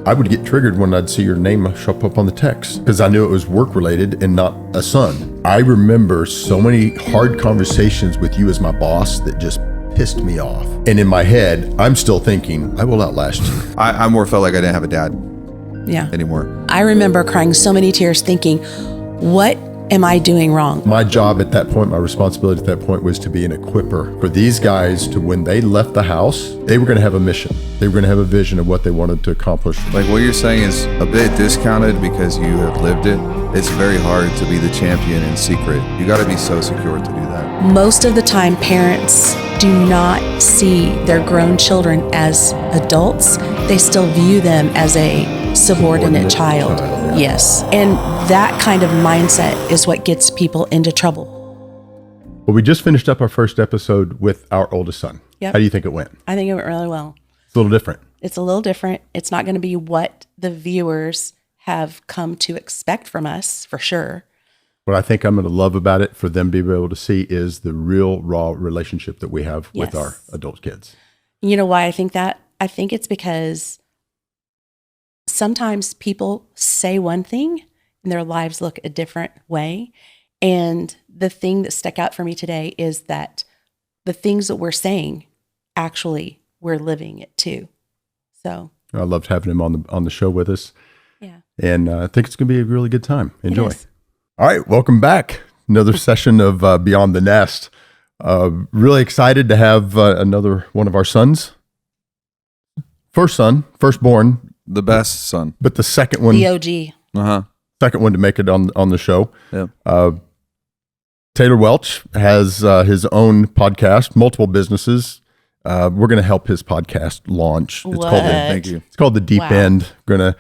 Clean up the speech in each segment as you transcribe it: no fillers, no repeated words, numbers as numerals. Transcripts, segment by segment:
I would get triggered when I'd see your name show up on the text because I knew it was work related and not a son. I remember so many hard conversations with you as my boss that just pissed me off. And in my head, I'm still thinking, I will outlast you. I more felt like I didn't have a dad anymore. I remember crying so many tears thinking, what am I doing wrong? My job at that point, my responsibility at that point was to be an equipper for these guys to, when they left the house, they were going to have a mission. They were going to have a vision of what they wanted to accomplish. Like what you're saying is a bit discounted because you have lived it. It's very hard to be the champion in secret. You got to be so secure to do that. Most of the time, parents do not see their grown children as adults. They still view them as a subordinate child. Yes. And that kind of mindset is what gets people into trouble. Well, we just finished up our first episode with our oldest son. Yep. How do you think it went? I think it went really well. It's a little different. It's a little different. It's not going to be what the viewers have come to expect from us, for sure. What I think I'm going to love about it for them to be able to see is the real raw relationship that we have with our adult kids. You know why I think that? I think it's because sometimes people say one thing and their lives look a different way. And the thing that stuck out for me today is that the things that we're saying, actually, we're living it too. So I loved having him on the show with us. Yeah. And I think it's going to be a really good time. Enjoy. All right, welcome back. Another session of Beyond the Nest. Really excited to have another one of our sons. Firstborn. The best son. But the second one. The OG. Second one to make it on the show. Yeah. Taylor Welch has his own podcast, multiple businesses. We're going to help his podcast launch. Thank you. It's called The Deep End. We're going to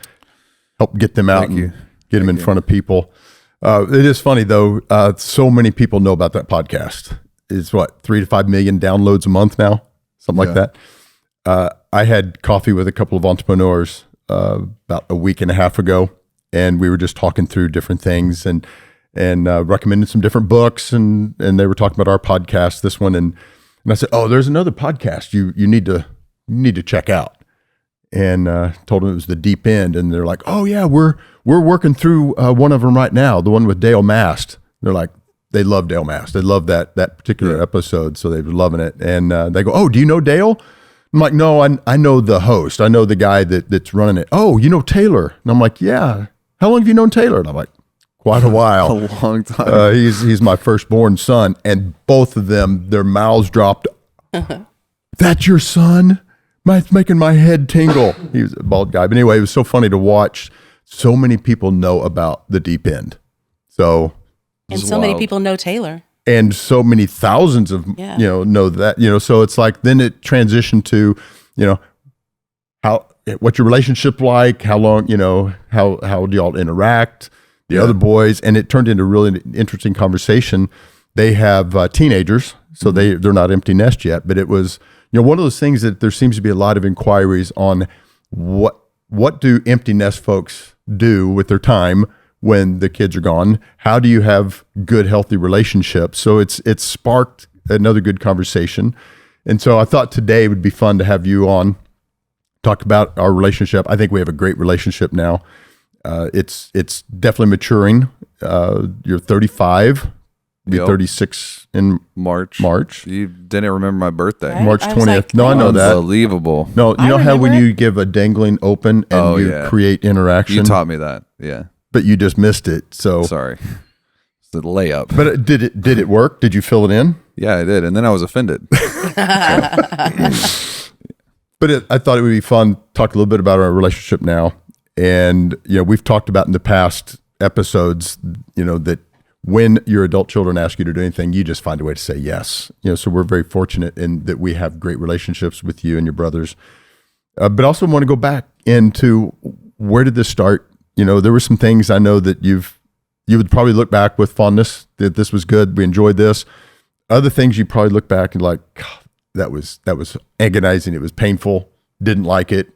help get them out and get them in front of people. It is funny though. So many people know about that podcast. It's 3 to 5 million downloads a month now, something like that. I had coffee with a couple of entrepreneurs about a week and a half ago, and we were just talking through different things and recommended some different books, and they were talking about our podcast, this one, and I said, oh, there's another podcast you need to check out. And told them it was The Deep End, and they're like, "Oh yeah, we're working through one of them right now, the one with Dale Mast." They're like, they love Dale Mast, they love that particular episode, so they were loving it. And they go, "Oh, do you know Dale?" I'm like, "No, I know the host, I know the guy that's running it." "Oh, you know Taylor?" And I'm like, "Yeah." "How long have you known Taylor?" And I'm like, "Quite a while." A long time. He's my firstborn son, and both of them, their mouths dropped. "That's your son?" It's making my head tingle. He was a bald guy. But anyway, it was so funny to watch. So many people know about The Deep End. So many people know Taylor. And so many thousands of, know that, so it's like, then it transitioned to, what's your relationship like? How long, how do y'all interact? The other boys. And it turned into a really interesting conversation. They have teenagers, so they're not empty nest yet, but it was, one of those things that there seems to be a lot of inquiries on what do empty nest folks do with their time when the kids are gone? How do you have good, healthy relationships? So it's sparked another good conversation. And so I thought today would be fun to have you on, talk about our relationship. I think we have a great relationship now. It's definitely maturing. You're 35. Be 36 in March. You didn't remember my birthday. Right? March 20th. Like, no, I know that. Unbelievable. No, you know how when you give a dangling open and create interaction? You taught me that, yeah. But you just missed it, so. Sorry. It's the layup. But did it work? Did you fill it in? Yeah, I did, and then I was offended. But I thought it would be fun to talk a little bit about our relationship now. And, we've talked about in the past episodes, that when your adult children ask you to do anything, you just find a way to say yes. So we're very fortunate in that we have great relationships with you and your brothers. But also want to go back into where did this start? There were some things I know that you would probably look back with fondness, that this was good, we enjoyed this. Other things you probably look back and like, God, that was agonizing, it was painful, didn't like it.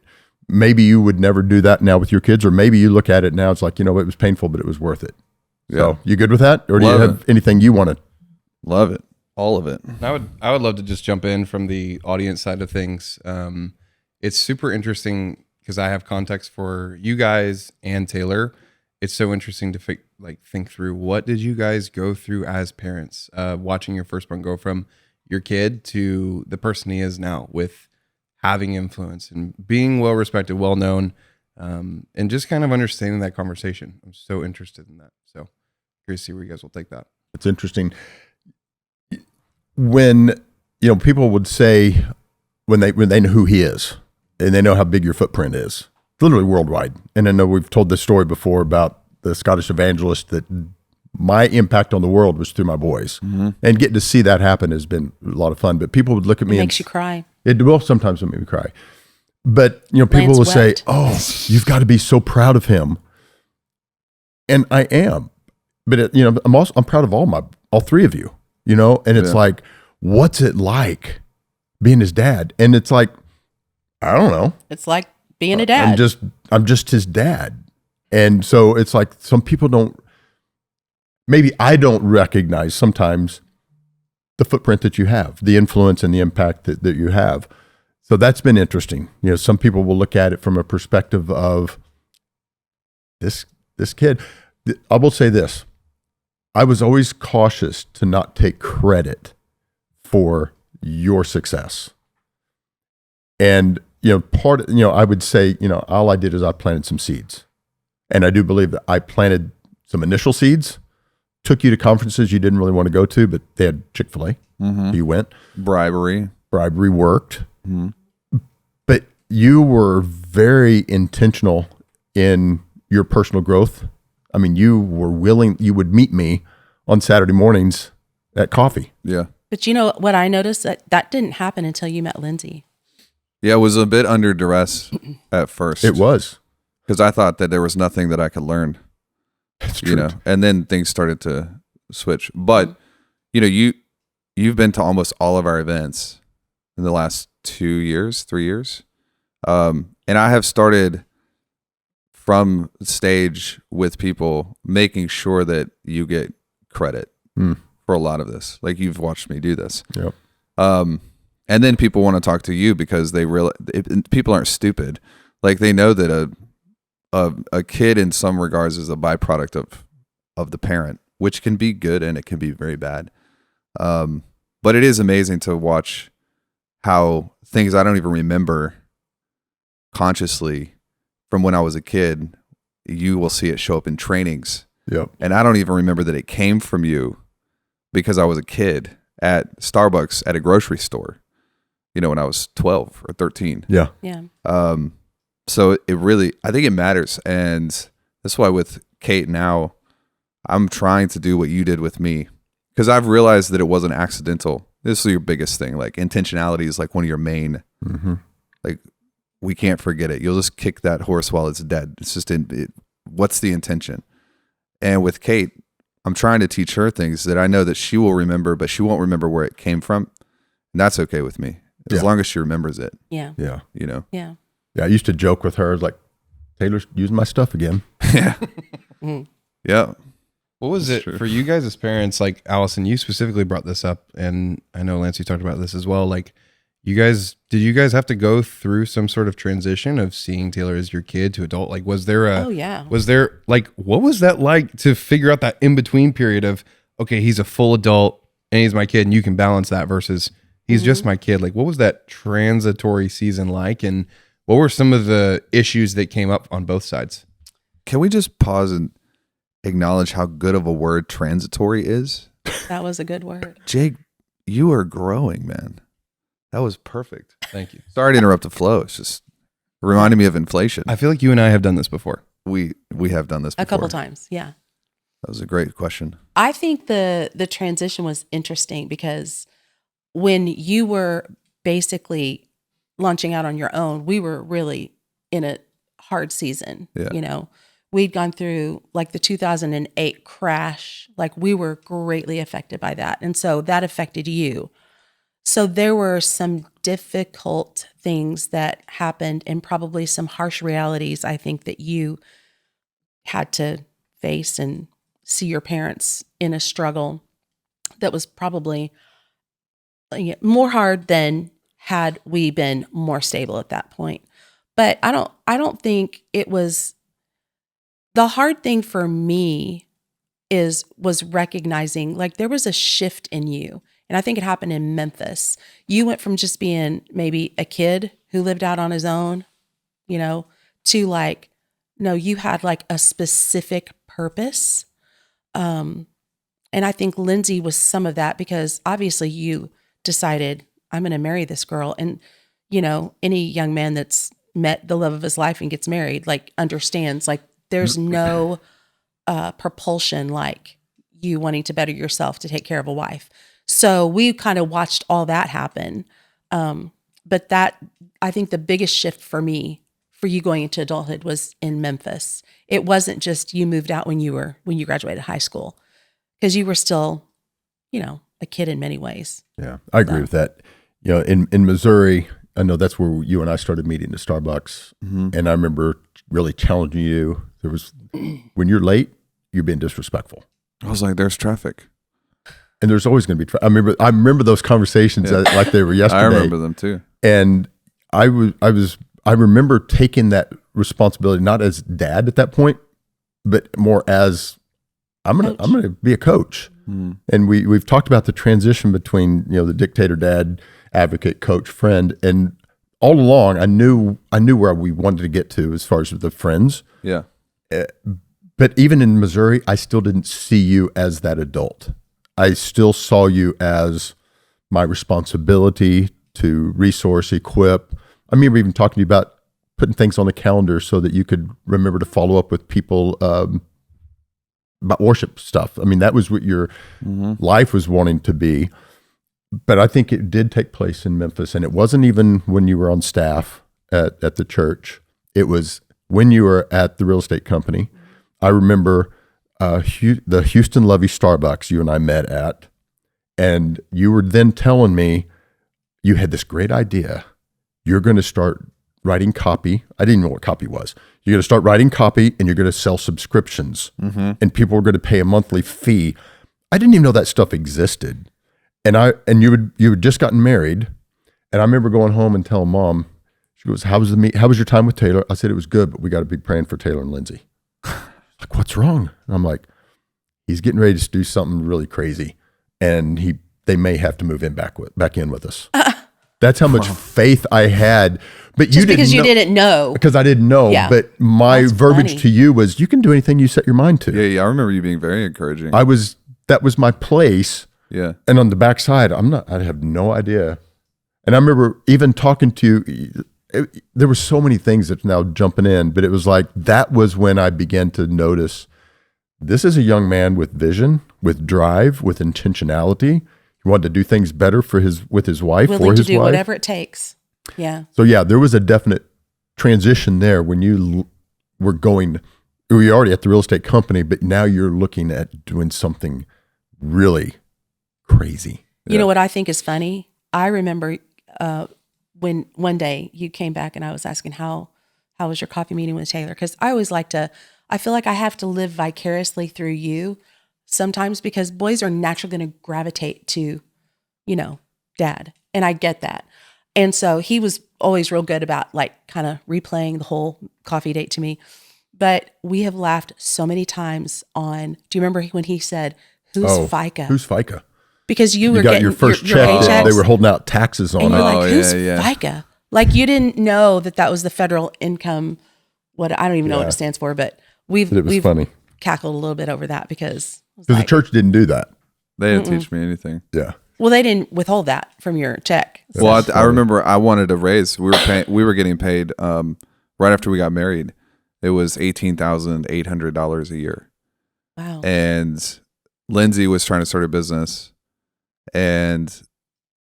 Maybe you would never do that now with your kids, or maybe you look at it now, it's like, it was painful, but it was worth it. Yeah. So you good with that? Or do you have anything you want to? Love it. All of it. I would love to just jump in from the audience side of things. It's super interesting because I have context for you guys and Taylor, it's so interesting to think through, what did you guys go through as parents, watching your firstborn go from your kid to the person he is now, with having influence and being well respected, well known, and just kind of understanding that conversation. I'm so interested in that. So curious to see where you guys will take that. It's interesting when people would say when they know who he is and they know how big your footprint is, literally worldwide. And I know we've told this story before about the Scottish evangelist, that my impact on the world was through my boys, and getting to see that happen has been a lot of fun. But people would look at me, It makes you cry. It will sometimes make me cry. But people Lance will say, wept. "Oh, you've got to be so proud of him," and I am. But I'm proud of all three of you. And it's like, what's it like being his dad? And it's like, I don't know. It's like being a dad. I'm just his dad. And so it's like some people maybe I don't recognize sometimes the footprint that you have, the influence and the impact that you have. So that's been interesting. Some people will look at it from a perspective of this kid. I will say this. I was always cautious to not take credit for your success. And, I would say, all I did is I planted some seeds. And I do believe that I planted some initial seeds, took you to conferences you didn't really want to go to, but they had Chick-fil-A. You went. Bribery worked. But you were very intentional in your personal growth. I mean, you would meet me on Saturday mornings at coffee. Yeah. But what I noticed, that didn't happen until you met Lindsay. Yeah, it was a bit under duress at first. It was. Because I thought that there was nothing that I could learn. That's true. And then things started to switch. But, you've been to almost all of our events in the last 3 years. And I have started from stage with people making sure that you get credit for a lot of this. Like, you've watched me do this. Yep. And then people want to talk to you because they realize people aren't stupid. Like, they know that a kid in some regards is a byproduct of the parent, which can be good and it can be very bad. But it is amazing to watch how things I don't even remember consciously from when I was a kid, you will see it show up in trainings. Yep. And I don't even remember that it came from you because I was a kid at Starbucks at a grocery store, when I was 12 or 13. Yeah. Yeah. So it really, I think it matters. And that's why with Kate now, I'm trying to do what you did with me, because I've realized that it wasn't accidental. This is your biggest thing. Like, intentionality is like one of your main, like, we can't forget it. You'll just kick that horse while it's dead. It's just what's the intention? And with Kate, I'm trying to teach her things that I know that she will remember, but she won't remember where it came from. And that's okay with me, as long as she remembers it. Yeah. Yeah. Yeah. Yeah. I used to joke with her, like, Taylor's using my stuff again. Yeah. Yeah. What was That's it true. for you guys as parents? Like, Allison, you specifically brought this up, and I know Lance, you talked about this as well. Like, did you guys have to go through some sort of transition of seeing Taylor as your kid to adult? Like, was there what was that like to figure out that in between period of, okay, he's a full adult and he's my kid, and you can balance that versus he's just my kid? Like, what was that transitory season like? And what were some of the issues that came up on both sides? Can we just pause and acknowledge how good of a word transitory is? That was a good word. Jake, you are growing, man. That was perfect. Thank you. Sorry to interrupt the flow. It's just reminding me of inflation. I feel like you and I have done this before. We have done this before. A couple times. Yeah. That was a great question. I think the transition was interesting because when you were basically launching out on your own, we were really in a hard season. Yeah. We'd gone through like the 2008 crash. Like, we were greatly affected by that. And so that affected you. So there were some difficult things that happened and probably some harsh realities, I think, that you had to face and see your parents in a struggle that was probably more hard than had we been more stable at that point. But I don't think it was, the hard thing for me was recognizing like there was a shift in you. And I think it happened in Memphis. You went from just being maybe a kid who lived out on his own, to like, no, you had like a specific purpose. And I think Lindsay was some of that, because obviously you decided, I'm going to marry this girl. And, any young man that's met the love of his life and gets married, like understands, like there's no propulsion like you wanting to better yourself to take care of a wife. So we kind of watched all that happen. But that, I think the biggest shift for me, for you going into adulthood, was in Memphis. It wasn't just you moved out when you graduated high school, because you were still, a kid in many ways. Yeah, I agree with that. In Missouri, I know that's where you and I started meeting at Starbucks. Mm-hmm. And I remember really challenging you. There was, when you're late, you're being disrespectful. I was like, there's traffic. And there's always going to be I remember those conversations like they were yesterday. I remember them too. And I remember taking that responsibility, not as dad at that point, but more as I'm gonna be a coach. Mm. And we've talked about the transition between the dictator dad, advocate, coach, friend, and all along I knew where we wanted to get to as far as the friends. Yeah. But even in Missouri, I still didn't see you as that adult. I still saw you as my responsibility to resource, equip. I remember even talking to you about putting things on the calendar so that you could remember to follow up with people about worship stuff. I mean, that was what your life was wanting to be. But I think it did take place in Memphis. And it wasn't even when you were on staff at the church. It was when you were at the real estate company. I remember the Houston Lovey Starbucks you and I met at, and you were then telling me you had this great idea. You're going to start writing copy. I didn't know what copy was. You're going to start writing copy, and you're going to sell subscriptions, and people are going to pay a monthly fee. I didn't even know that stuff existed. And you had just gotten married, and I remember going home and telling Mom. She goes, "How was your time with Taylor?" I said, "It was good, but we got to be praying for Taylor and Lindsay." Like, what's wrong? And I'm like, he's getting ready to do something really crazy, and they may have to move in back in with us. That's how much faith I had. But just because you didn't know. Because I didn't know. Yeah. But my verbiage to you was, you can do anything you set your mind to. Yeah. I remember you being very encouraging. That was my place. Yeah. And on the backside, I have no idea. And I remember even talking to you. There were so many things that's now jumping in, but it was like, that was when I began to notice, this is a young man with vision, with drive, with intentionality. He wanted to do things better with his wife, willing to do whatever it takes. Yeah. So yeah, there was a definite transition there when you were already at the real estate company, but now you're looking at doing something really crazy. You know what I think is funny? I remember when one day you came back and I was asking, how was your coffee meeting with Taylor? Because I always I feel like I have to live vicariously through you sometimes, because boys are naturally going to gravitate to, dad. And I get that. And so he was always real good about like kind of replaying the whole coffee date to me. But we have laughed so many times on, do you remember when he said, who's FICA? Who's FICA? Because you were got getting your first check. They were holding out taxes on and it. you're like, who's FICA? Like, you didn't know that was the federal income. I don't even know what it stands for, but we've funny. Cackled a little bit over that because the church didn't do that. They didn't teach me anything. Yeah. Well, they didn't withhold that from your check. So. Well, I remember I wanted a raise. We were getting paid right after we got married. It was $18,800 a year. Wow. And Lindsay was trying to start a business, and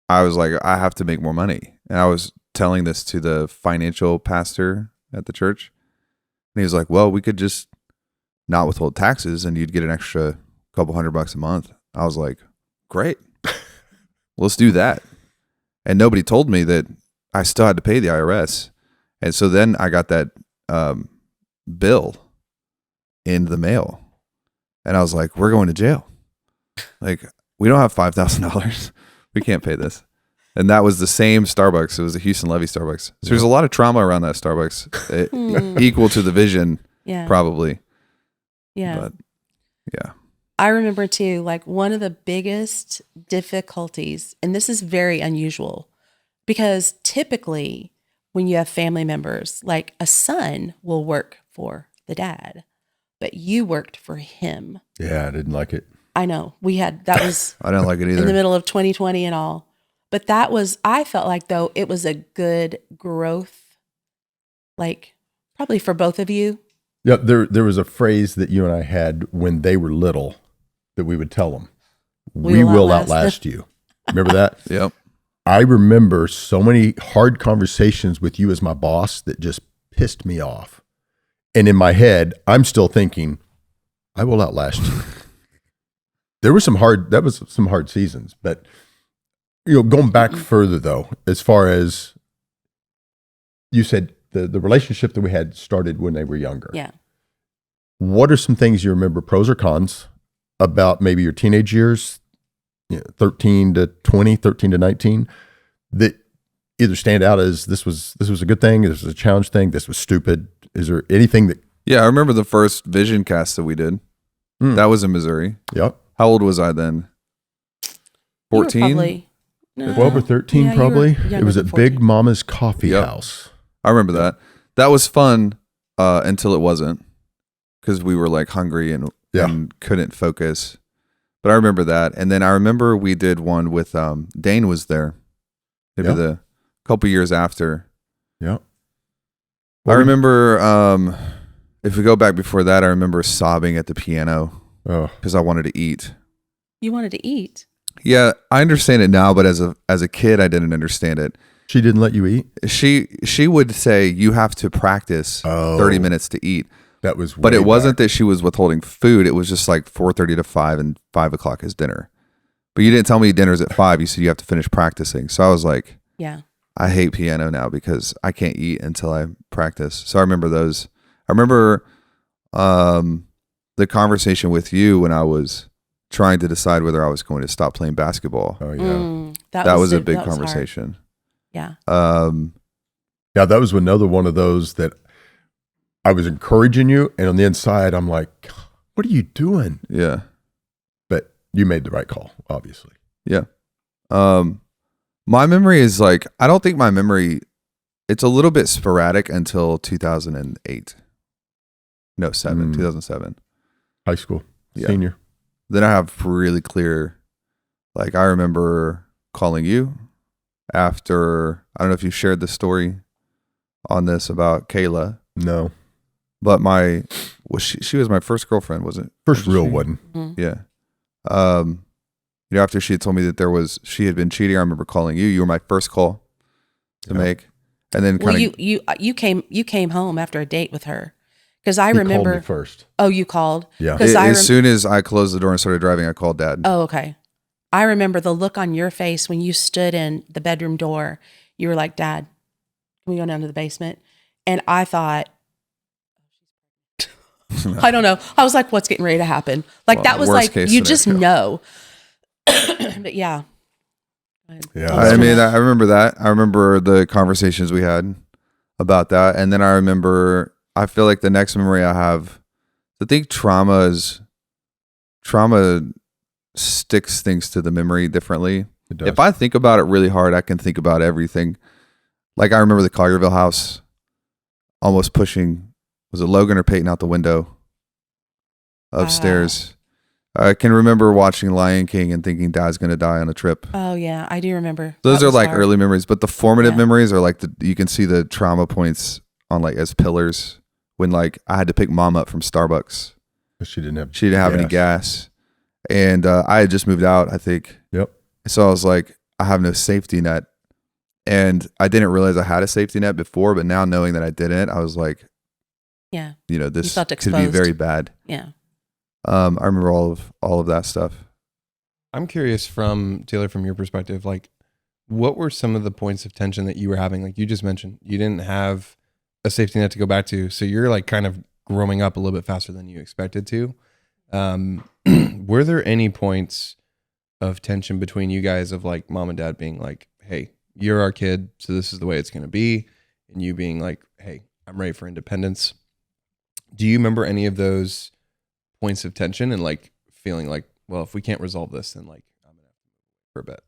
I was like, I have to make more money. And I was telling this to the financial pastor at the church, and he was like, well, we could just not withhold taxes and you'd get an extra couple $100 a month. I was like, great. Let's do that. And nobody told me that I still had to pay the IRS. And so then I got that bill in the mail, and I was like, we're going to jail. Like, we don't have $5,000. We can't pay this. And that was the same Starbucks. It was the Houston Levy Starbucks. So there's a lot of trauma around that Starbucks, equal to the vision, probably. Yeah. But yeah. I remember too, like one of the biggest difficulties, and this is very unusual because typically when you have family members, like a son will work for the dad, but you worked for him. Yeah, I didn't like it. I know. That was I don't like it either. In the middle of 2020 and all. But I felt like though it was a good growth, like probably for both of you. Yeah, there was a phrase that you and I had when they were little that we would tell them, we will outlast you. Remember that? Yep. I remember so many hard conversations with you as my boss that just pissed me off. And in my head, I'm still thinking, I will outlast you. That was some hard seasons, but going back further though, as far as you said, the relationship that we had started when they were younger. Yeah. What are some things you remember, pros or cons, about maybe your teenage years, 13 to 20, 13 to 19, that either stand out as this was a good thing, this was a challenge thing, this was stupid? Is there anything that... Yeah, I remember the first vision cast that we did. That was in Missouri. Yep. How old was I then? 14? 12 or 13 probably. It was at Big Mama's Coffee House. I remember that. That was fun until it wasn't, because we were like hungry and couldn't focus. But I remember that. And then I remember we did one with Dane was there. Maybe the couple years after. Yeah. I remember if we go back before that, I remember sobbing at the piano because I wanted to eat. You wanted to eat? Yeah, I understand it now, but as a kid, I didn't understand it. She didn't let you eat? She would say you have to practice 30 minutes to eat. That was But it wasn't that she was withholding food. It was just like 4:30 to 5 and 5 o'clock is dinner. But you didn't tell me dinner's at 5. You said you have to finish practicing. So I was like, yeah, I hate piano now because I can't eat until I practice. So I remember those. I remember the conversation with you when I was trying to decide whether I was going to stop playing basketball. Oh yeah. That was a big conversation. Yeah. Yeah, that was another one of those that I was encouraging you, and on the inside, I'm like, what are you doing? Yeah. But you made the right call, obviously. Yeah. My memory is like, I don't think my memory, it's a little bit sporadic until 2008. No, 2007. High school, senior. Then I have really clear, like I remember calling you after, I don't know if you shared the story on this about Kayla. No. But she was my first girlfriend, was it? First real one. Mm-hmm. Yeah. After she had told me that she had been cheating, I remember calling you. You were my first call to make. And then you came home after a date with her. Because I remember called me first. Oh, you called? Yeah. As soon as I closed the door and started driving, I called Dad. Oh, okay. I remember the look on your face when you stood in the bedroom door. You were like, Dad, can we go down to the basement? And I thought, I don't know. I was like, what's getting ready to happen? Like that was like, you just know. But yeah. Yeah. I mean, I remember that. I remember the conversations we had about that. And then I feel like the next memory I have, I think trauma sticks things to the memory differently. It does. If I think about it really hard, I can think about everything. Like I remember the Collierville house almost pushing, was it Logan or Peyton out the window upstairs? I can remember watching Lion King and thinking Dad's going to die on a trip. Oh yeah, I do remember. Those are like early memories, but the formative memories are like you can see the trauma points on like as pillars when like I had to pick Mom up from Starbucks. She didn't have any gas. And I had just moved out, I think. Yep. So I was like, I have no safety net. And I didn't realize I had a safety net before, but now knowing that I didn't, I was like, yeah, this could be very bad. Yeah. I remember all of that stuff. I'm curious Taylor, from your perspective, like what were some of the points of tension that you were having? Like you just mentioned, you didn't have a safety net to go back to. So you're like kind of growing up a little bit faster than you expected to. Were there any points of tension between you guys of like Mom and Dad being like, hey, you're our kid, so this is the way it's going to be, and you being like, hey, I'm ready for independence. Do you remember any of those points of tension and like feeling like, well, if we can't resolve this, then like I'm gonna have to move for a bit?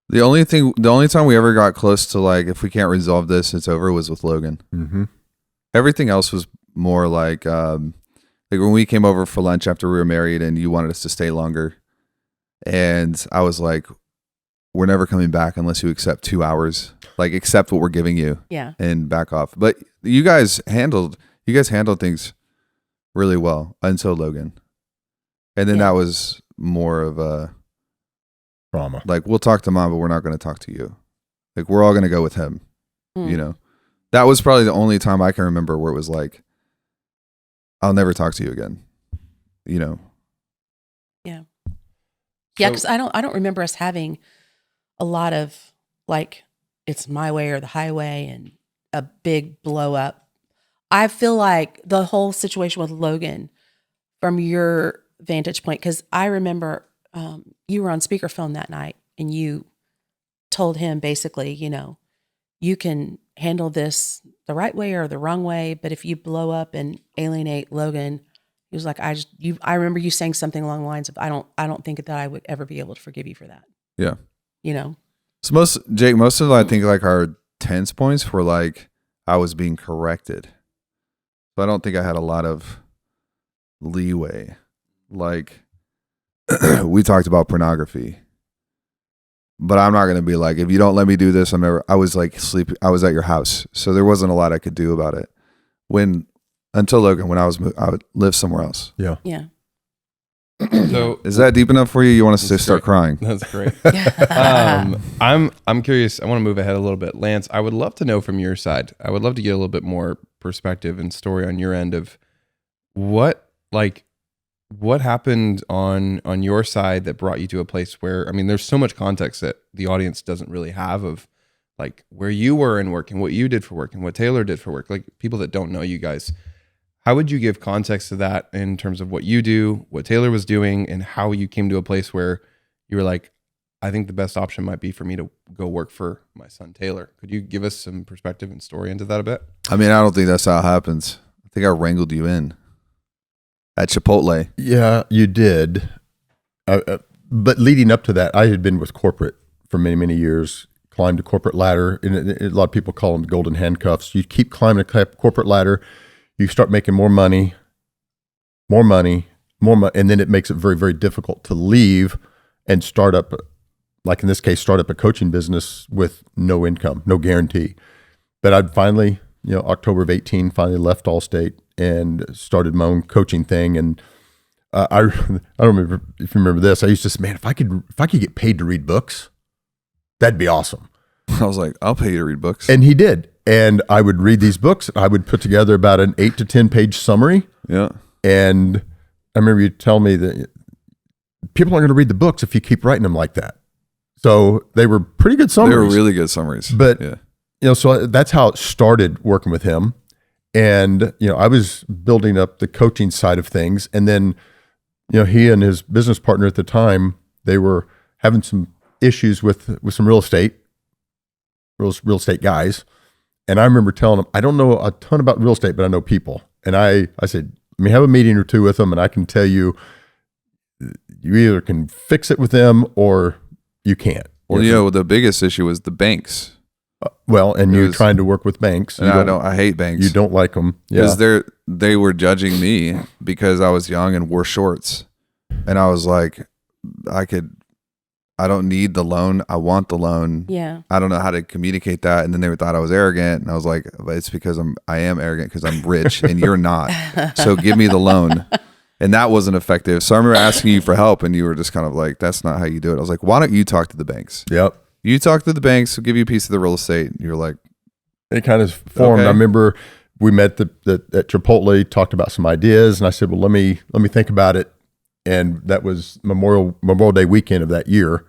The only time we ever got close to like, if we can't resolve this, it's over, was with Logan. Mm-hmm. Everything else was more like when we came over for lunch after we were married and you wanted us to stay longer. And I was like, we're never coming back unless you accept 2 hours, like accept what we're giving you and back off. But you guys handled things really well until Logan. And then that was more of a trauma. Like, we'll talk to mom, but we're not going to talk to you. Like, we're all going to go with him, you know? That was probably the only time I can remember where it was like, I'll never talk to you again, you know? Yeah. Yeah, because I don't remember us having a lot of like, it's my way or the highway and a big blow up. I feel like the whole situation with Logan, from your vantage point, because I remember you were on speakerphone that night and you told him basically, you know, you can handle this the right way or the wrong way, but if you blow up and alienate Logan, he was like, I remember you saying something along the lines of, I don't think that I would ever be able to forgive you for that. Yeah. You know? So most of I think like our tense points were like, I was being corrected. So I don't think I had a lot of leeway. Like, we talked about pornography, but I'm not going to be like, if you don't let me do this, I was like I was at your house. So there wasn't a lot I could do about it until Logan, when I would live somewhere else. Yeah. Yeah. So is that deep enough for you? You want us to start crying? That's great. I'm curious. I want to move ahead a little bit. Lance, I would love to know from your side. I would love to get a little bit more perspective and story on your end of what happened on your side that brought you to a place where, I mean, there's so much context that the audience doesn't really have of like where you were in work and what you did for work and what Taylor did for work. Like people that don't know you guys, how would you give context to that in terms of what you do, what Taylor was doing, and how you came to a place where you were like, I think the best option might be for me to go work for my son, Taylor. Could you give us some perspective and story into that a bit? I mean, I don't think that's how it happens. I think I wrangled you in at Chipotle. Yeah, you did. But leading up to that, I had been with corporate for many, many years, climbed a corporate ladder. And a lot of people call them golden handcuffs. You keep climbing a corporate ladder, you start making more money, and then it makes it very, very difficult to leave and start up, like in this case, start up a coaching business with no income, no guarantee. But I'd finally, October of 18, finally left Allstate and started my own coaching thing. And I don't remember if you remember this. I used to say, man, if I could get paid to read books, that'd be awesome. I was like, I'll pay you to read books. And he did. And I would read these books. I would put together about an 8 to 10 page summary. Yeah. And I remember you tell me that people aren't going to read the books if you keep writing them like that. So they were pretty good summaries. They were really good summaries. But, yeah. So that's how it started working with him. And, I was building up the coaching side of things. And then, he and his business partner at the time, they were having some issues with some real estate guys. And I remember telling him, I don't know a ton about real estate, but I know people. And I said, let me have a meeting or two with them, and I can tell you, you either can fix it with them or you can't. Well, the biggest issue was the banks. You're trying to work with banks. And I hate banks. You don't like them. Because they were judging me because I was young and wore shorts. And I was like, I don't need the loan. I want the loan. Yeah. I don't know how to communicate that. And then they thought I was arrogant. And I was like, it's because I am arrogant because I'm rich and you're not. So give me the loan. And that wasn't effective. So I remember asking you for help and you were just kind of like, that's not how you do it. I was like, why don't you talk to the banks? Yep. You talk to the banks, we'll give you a piece of the real estate. And you're like, it kind of formed. Okay. I remember we met at Chipotle, talked about some ideas, and I said, well, let me think about it. And that was Memorial Day weekend of that year,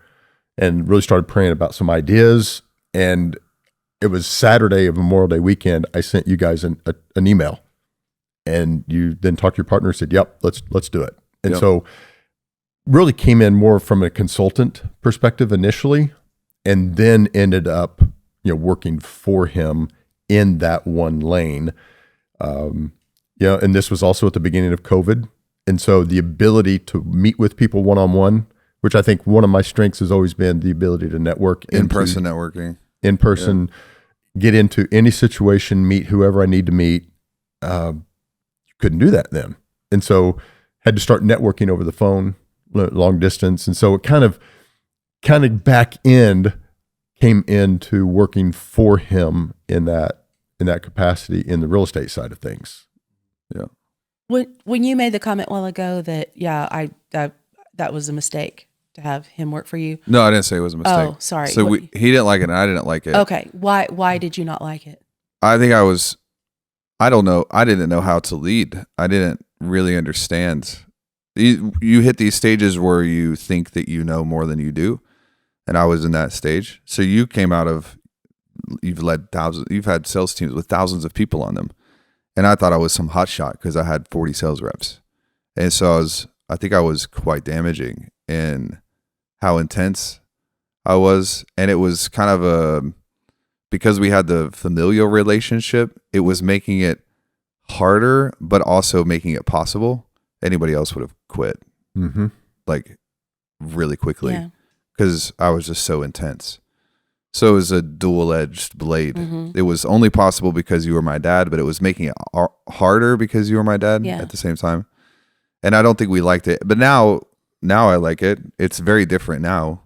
and really started praying about some ideas. And it was Saturday of Memorial Day weekend. I sent you guys an email, and you then talked to your partner and said, yep, let's do it. And so really came in more from a consultant perspective initially. and then ended up, working for him in that one lane. And this was also at the beginning of COVID. And so the ability to meet with people one-on-one, which I think one of my strengths has always been the ability to network. In-person networking. In person, get into any situation, meet whoever I need to meet. You couldn't do that then. And so had to start networking over the phone, long distance. And so it kind of back end came into working for him in that capacity in the real estate side of things. Yeah. When you made the comment a while ago that that was a mistake to have him work for you. No, I didn't say it was a mistake. Oh, sorry. So he didn't like it and I didn't like it. Okay. Why did you not like it? I think I don't know. I didn't know how to lead. I didn't really understand. You hit these stages where you think that you know more than you do. And I was in that stage. So you came out of, you've had sales teams with thousands of people on them. And I thought I was some hotshot because I had 40 sales reps. And so I think I was quite damaging in how intense I was. And it was kind of because we had the familial relationship, it was making it harder, but also making it possible. Anybody else would have quit like really quickly because I was just so intense. So it was a dual-edged blade. It was only possible because you were my dad, but it was making it harder because you were my dad at the same time. And I don't think we liked it. But now I like it. It's very different now.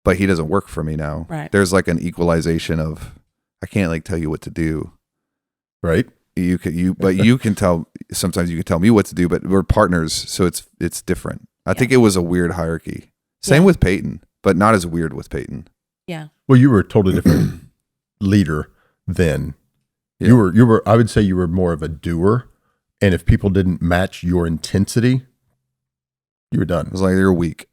But he doesn't work for me now. Right. There's like an equalization of I can't like tell you what to do. Right. But you can tell. Sometimes you can tell me what to do. But we're partners, so it's different. I think it was a weird hierarchy. Same with Peyton, but not as weird with Peyton. Yeah. Well, you were a totally different leader then. Yeah. You were. I would say you were more of a doer, and if people didn't match your intensity, you were done. It was like you're weak.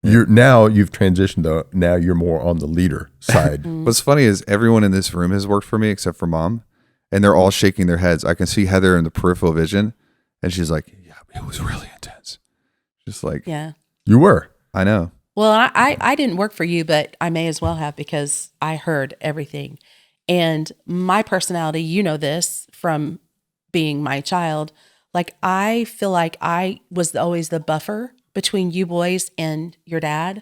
You're now you've transitioned though. Now you're more on the leader side. What's funny is everyone in this room has worked for me except for Mom, and they're all shaking their heads. I can see Heather in the peripheral vision, and she's like, "Yeah, it was really intense." Just like, you were. I know. Well, I didn't work for you, but I may as well have because I heard everything. And my personality, you know this from being my child, like I feel like I was always the buffer between you boys and your dad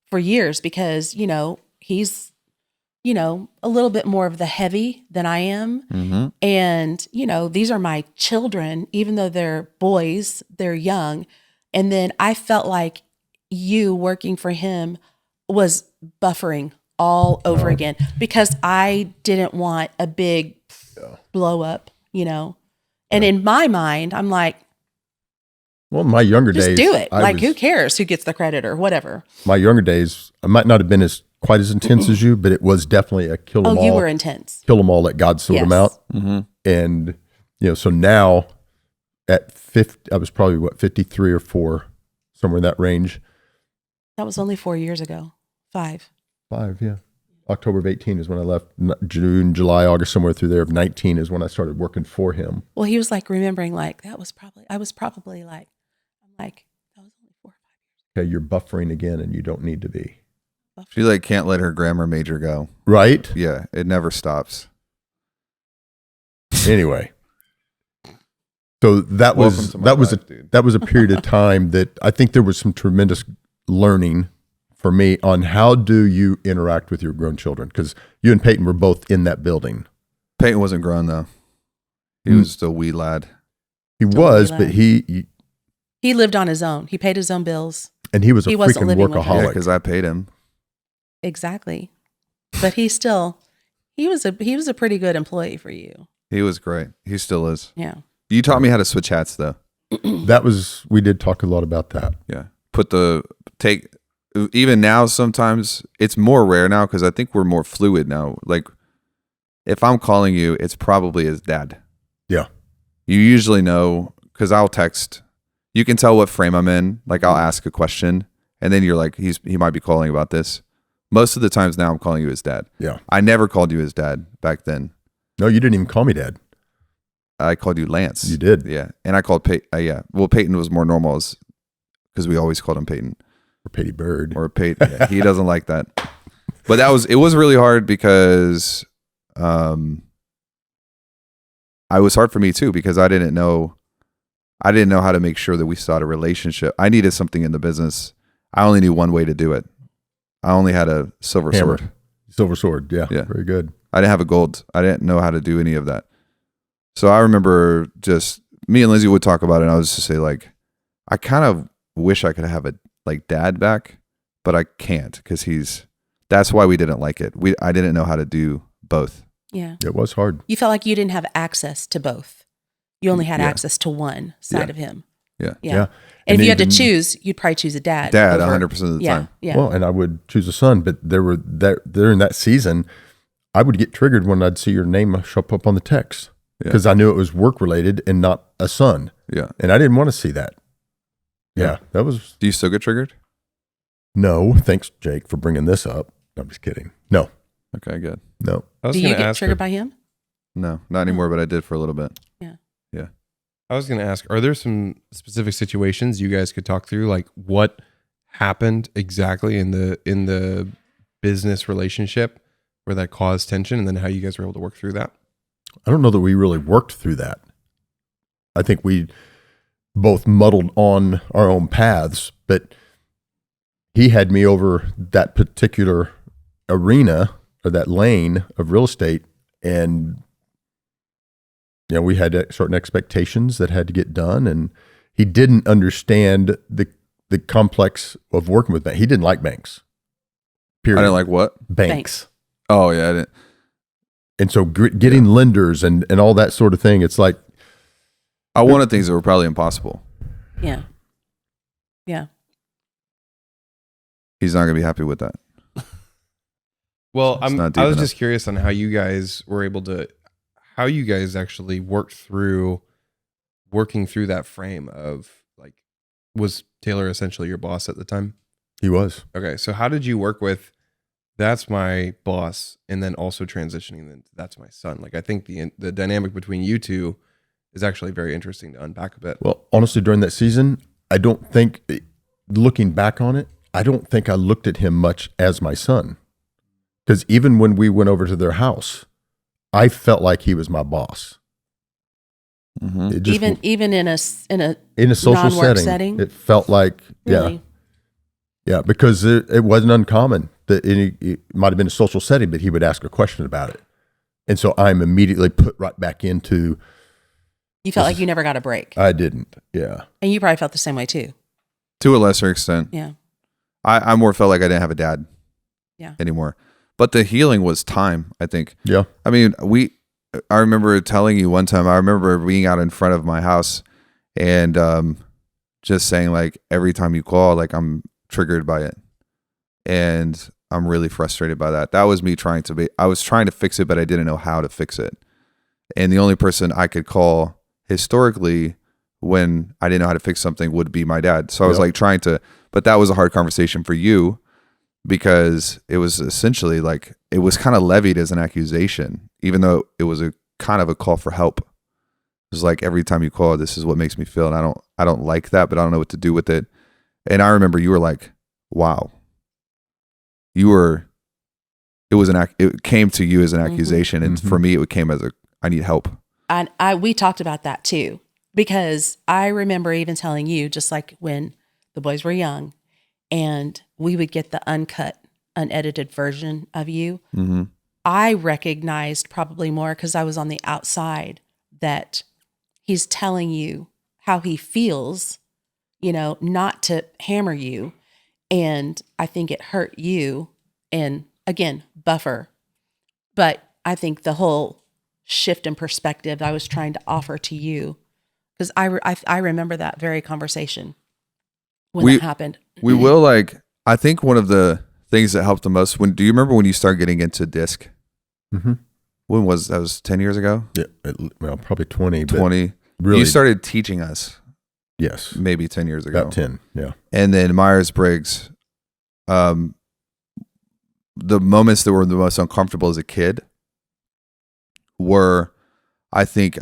for years because, he's, a little bit more of the heavy than I am. And, these are my children, even though they're boys, they're young. And then I felt like you working for him was buffering all over again because I didn't want a big blow up, And in my mind, I'm like, well, my younger days, just do it. Who cares who gets the credit or whatever? My younger days, I might not have been quite as intense as you, but it was definitely a kill them all. Oh, you were intense. Kill them all, let God sort them out. And, so now at 50, I was probably 53 or 4, somewhere in that range. That was only 4 years ago. 5. 5, yeah. October of 18 is when I left. June, July, August, somewhere through there of 19 is when I started working for him. Well, he was like remembering I was probably like, that was only 4 or 5 years. Okay, you're buffering again and you don't need to be. She can't let her grammar major go. Right? Yeah, it never stops. Anyway. So that was a period of time that I think there was some tremendous learning for me on how do you interact with your grown children, because you and Peyton were both in that building. Peyton wasn't grown though; he was still a wee lad. He was, but he lived on his own. He paid his own bills, and he was a wasn't freaking living with her. workaholic. Yeah, because I paid him. Exactly, but he was a pretty good employee for you. He was great. He still is. Yeah. You taught me how to switch hats though. We did talk a lot about that. Yeah. Even now, sometimes it's more rare now because I think we're more fluid now. Like if I'm calling you, it's probably as dad. Yeah. You usually know because I'll text. You can tell what frame I'm in. Like I'll ask a question and then you're like, he might be calling about this. Most of the times now I'm calling you as dad. Yeah. I never called you as dad back then. No, you didn't even call me dad. I called you Lance. You did. Yeah. And I called Peyton. Yeah. Well, Peyton was more normal because we always called him Peyton. Patty Bird. Or Pate. Yeah, he doesn't like that. But it was really hard because it was hard for me too, because I didn't know how to make sure that we started a relationship. I needed something in the business. I only knew one way to do it. I only had a silver Hammer. sword. Silver sword. Yeah. Very good. I didn't have a gold. I didn't know how to do any of that. So I remember just me and Lindsay would talk about it. And I was just say like, I kind of wish I could have a like dad back, but I can't because that's why we didn't like it. I didn't know how to do both. Yeah. It was hard. You felt like you didn't have access to both. You only had access to one side of him. Yeah. Yeah. And if you had to choose, you'd probably choose a dad. 100% of the time. Yeah. Well, and I would choose a son, but during that season, I would get triggered when I'd see your name show up on the text because I knew it was work related and not a son. Yeah. And I didn't want to see that. Yeah. That was. Do you still get triggered? No. Thanks, Jake, for bringing this up. I'm just kidding. No. Okay, good. No. Do you get triggered by him? No, not anymore, but I did for a little bit. Yeah. Yeah. I was going to ask, are there some specific situations you guys could talk through? Like what happened exactly in the business relationship where that caused tension, and then how you guys were able to work through that? I don't know that we really worked through that. I think we both muddled on our own paths, but he had me over that particular arena or that lane of real estate, and we had certain expectations that had to get done, and he didn't understand the complex of working with banks. He didn't like banks. Period. I didn't like what? Banks. Oh yeah, I didn't. And so getting lenders and all that sort of thing, it's like I wanted things that were probably impossible. Yeah. Yeah. He's not gonna be happy with that. Well, I was enough. just curious on how you guys were able to, how you guys actually working through that frame of like, was Taylor essentially your boss at the time? he was. Okay. So how did you work with, that's my boss, and then also transitioning into that's my son? Like, I think the dynamic between you two is actually very interesting to unpack a bit. Well, honestly, during that season, I don't think, looking back on it, I don't think I looked at him much as my son. Because even when we went over to their house, I felt like he was my boss. Mm-hmm. It just, Even in a social non-work setting, it felt like, really? yeah, because it wasn't uncommon that it might have been a social setting, but he would ask a question about it. And so I'm immediately put right back into. You felt like you never got a break. I didn't, yeah. And you probably felt the same way too. To a lesser extent. Yeah. I more felt like I didn't have a dad anymore. But the healing was time, I think. Yeah. I mean, I remember telling you one time, I remember being out in front of my house and just saying like, every time you call, like I'm triggered by it. And I'm really frustrated by that. That was me I was trying to fix it, but I didn't know how to fix it. And the only person I could call historically when I didn't know how to fix something would be my dad. So I was like but that was a hard conversation for you because it was essentially like, it was kind of levied as an accusation, even though it was a kind of a call for help. It was like, every time you call, this is what makes me feel. And I don't like that, but I don't know what to do with it. And I remember you were like, wow, it came to you as an accusation. And for me, it came as I need help. We talked about that too, because I remember even telling you, just like when the boys were young and we would get the uncut, unedited version of you. Mm-hmm. I recognized probably more because I was on the outside that he's telling you how he feels, not to hammer you. And I think it hurt you. And again, buffer. But I think the whole shift in perspective I was trying to offer to you, because I remember that very conversation when that happened. We will I think one of the things that helped the most, do you remember when you started getting into disc? Mm-hmm. When was that? Was 10 years ago? Yeah, well, probably 20. 20. Really, you started teaching us. Yes. Maybe 10 years ago. About 10, yeah. And then Myers-Briggs, the moments that were the most uncomfortable as a kid were, I think,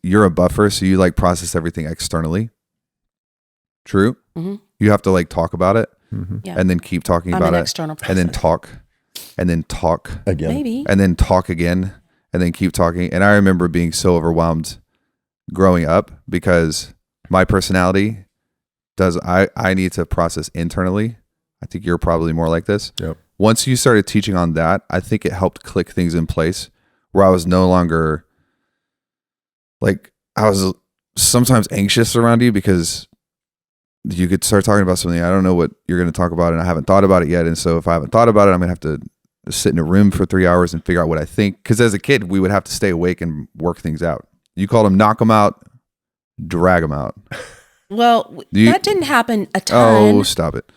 you're a buffer, so you process everything externally. True? Mm-hmm. You have to talk about it. Yeah. and then keep talking I'm about an it, external and then process. talk, and then talk, Again. Maybe. and then talk again, and then keep talking. And I remember being so overwhelmed growing up because my personality I need to process internally. I think you're probably more like this. Yep. Once you started teaching on that, I think it helped click things in place where I was no longer like, I was sometimes anxious around you because you could start talking about something. I don't know what you're going to talk about and I haven't thought about it yet. And so if I haven't thought about it, I'm going to have to sit in a room for 3 hours and figure out what I think. Because as a kid, we would have to stay awake and work things out. You called them knock them out, drag them out. Well, that didn't happen a ton. Oh, stop it.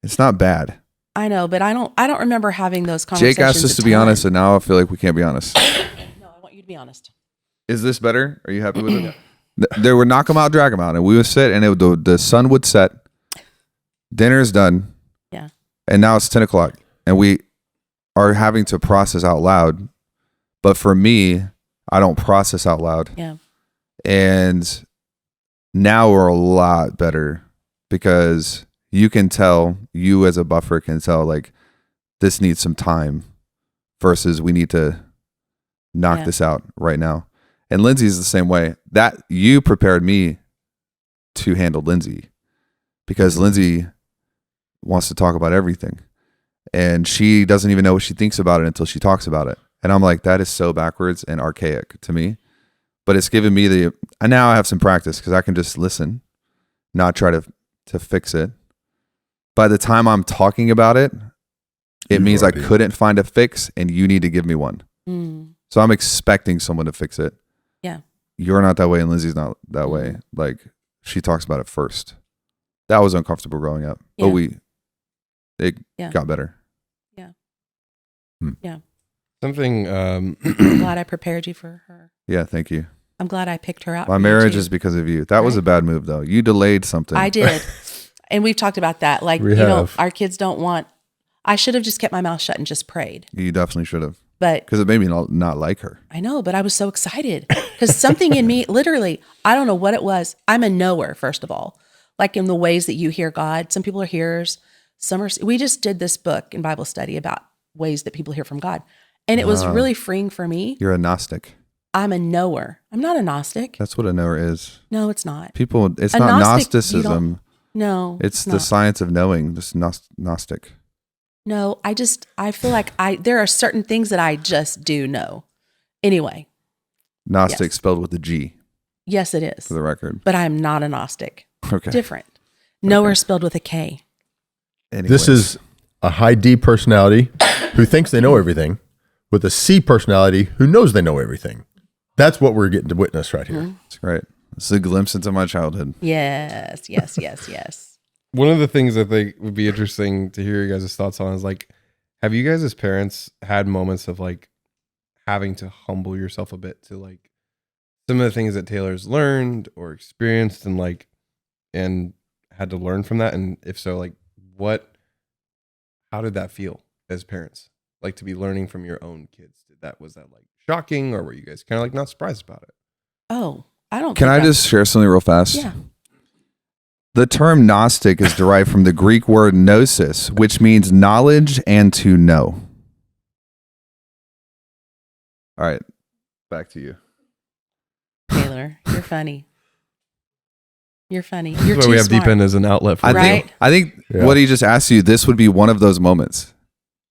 It's not bad. I know, but I don't remember having those conversations. Jake asked us to be honest, and now I feel like we can't be honest. No, I want you to be honest. Is this better? Are you happy with it? There would knock them out, drag them out, and we would sit, and the sun would set. Dinner's done. Yeah. And now it's 10 o'clock, and we are having to process out loud. But for me, I don't process out loud. Yeah. And now we're a lot better because you can tell, you as a buffer can tell, like, this needs some time versus we need to knock this out right now. And Lindsay's the same way. That you prepared me to handle Lindsay because Lindsay wants to talk about everything and she doesn't even know what she thinks about it until she talks about it. And I'm like, that is so backwards and archaic to me. But it's given me and now I have some practice because I can just listen, not try to fix it. By the time I'm talking about it, it means I couldn't find a fix and you need to give me one. So I'm expecting someone to fix it. Yeah. You're not that way and Lindsay's not that way. Like, she talks about it first. That was uncomfortable growing up. Yeah. But it got better. Yeah. Hmm. Yeah. Something I'm glad I prepared you for her. Yeah, thank you. I'm glad I picked her out. My for you, marriage too. is because of you. That was a bad move, though. You delayed something. I did. And we've talked about that. Like, We have. our kids don't want, I should have just kept my mouth shut and just prayed. You definitely should have. But Because it made me not like her. I know, but I was so excited because something in me, literally, I don't know what it was. I'm a knower, first of all, like in the ways that you hear God. Some people are hearers. We just did this book in Bible study about ways that people hear from God. And it was really freeing for me. You're a Gnostic. I'm a knower. I'm not a Gnostic. That's what a knower is. No, it's not. People, it's A not Gnostic, Gnosticism. No. It's the not. science of knowing, just Gnostic. No, I feel like there are certain things that I just do know. Anyway. Gnostic Yes. spelled with a G, Yes, it is. for the record. But I'm not a Gnostic. Okay. Different. Knower spelled with a K. Anyways. This is a high D personality who thinks they know everything with a C personality who knows they know everything. That's what we're getting to witness right here. It's great. This is a glimpse into my childhood. Yes, yes, yes, yes. One of the things I think would be interesting to hear you guys' thoughts on is like, have you guys as parents had moments of like having to humble yourself a bit to like some of the things that Taylor's learned or experienced and had to learn from that? And if so, like how did that feel as parents? Like to be learning from your own kids? Was that like shocking, or were you guys kind of like not surprised about it? Oh, I don't Can think I that- just share something real fast? Yeah. The term Gnostic is derived from the Greek word gnosis, which means knowledge and to know. All right, back to you. Taylor, you're funny. You're funny. You're That's why too we have smart. Deep End as an outlet for Right. I think Yeah. what he just asked you, this would be one of those moments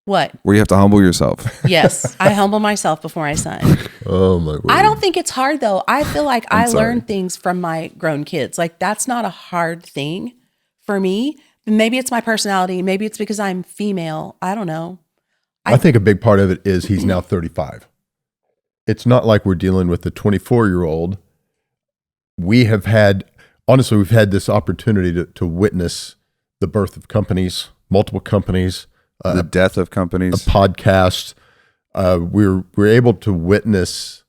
What? where you have to humble yourself. Yes, I humble myself before I son. Oh my word. I don't think it's hard though. I feel like I sorry. learn things from my grown kids. Like that's not a hard thing for me. Maybe it's my personality. Maybe it's because I'm female. I don't know. I think a big part of it is he's now 35. It's not like we're dealing with a 24-year-old. We've had this opportunity to witness the birth of companies, multiple companies, The death of a companies. podcast. We're able to witness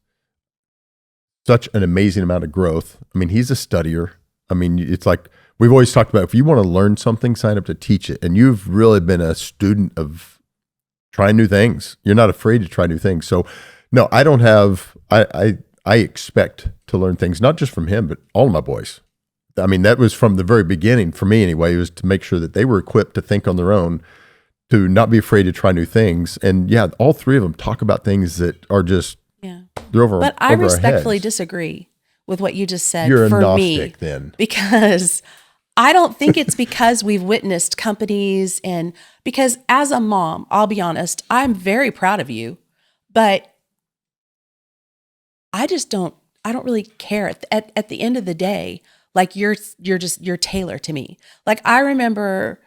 such an amazing amount of growth. I mean, he's a studier. I mean, it's like we've always talked about, if you want to learn something, sign up to teach it. And you've really been a student of trying new things. You're not afraid to try new things. So no, I don't have, I expect to learn things, not just from him, but all of my boys. I mean, that was from the very beginning for me anyway, was to make sure that they were equipped to think on their own, to not be afraid to try new things. And yeah, all three of them talk about things that are just, they're over. But I over our respectfully heads. disagree with what you just said. You're a for Gnostic me, then. because I don't think it's because we've witnessed companies, and because as a mom, I'll be honest, I'm very proud of you, but I don't really care at the end of the day. Like you're Taylor to me. Like I remember,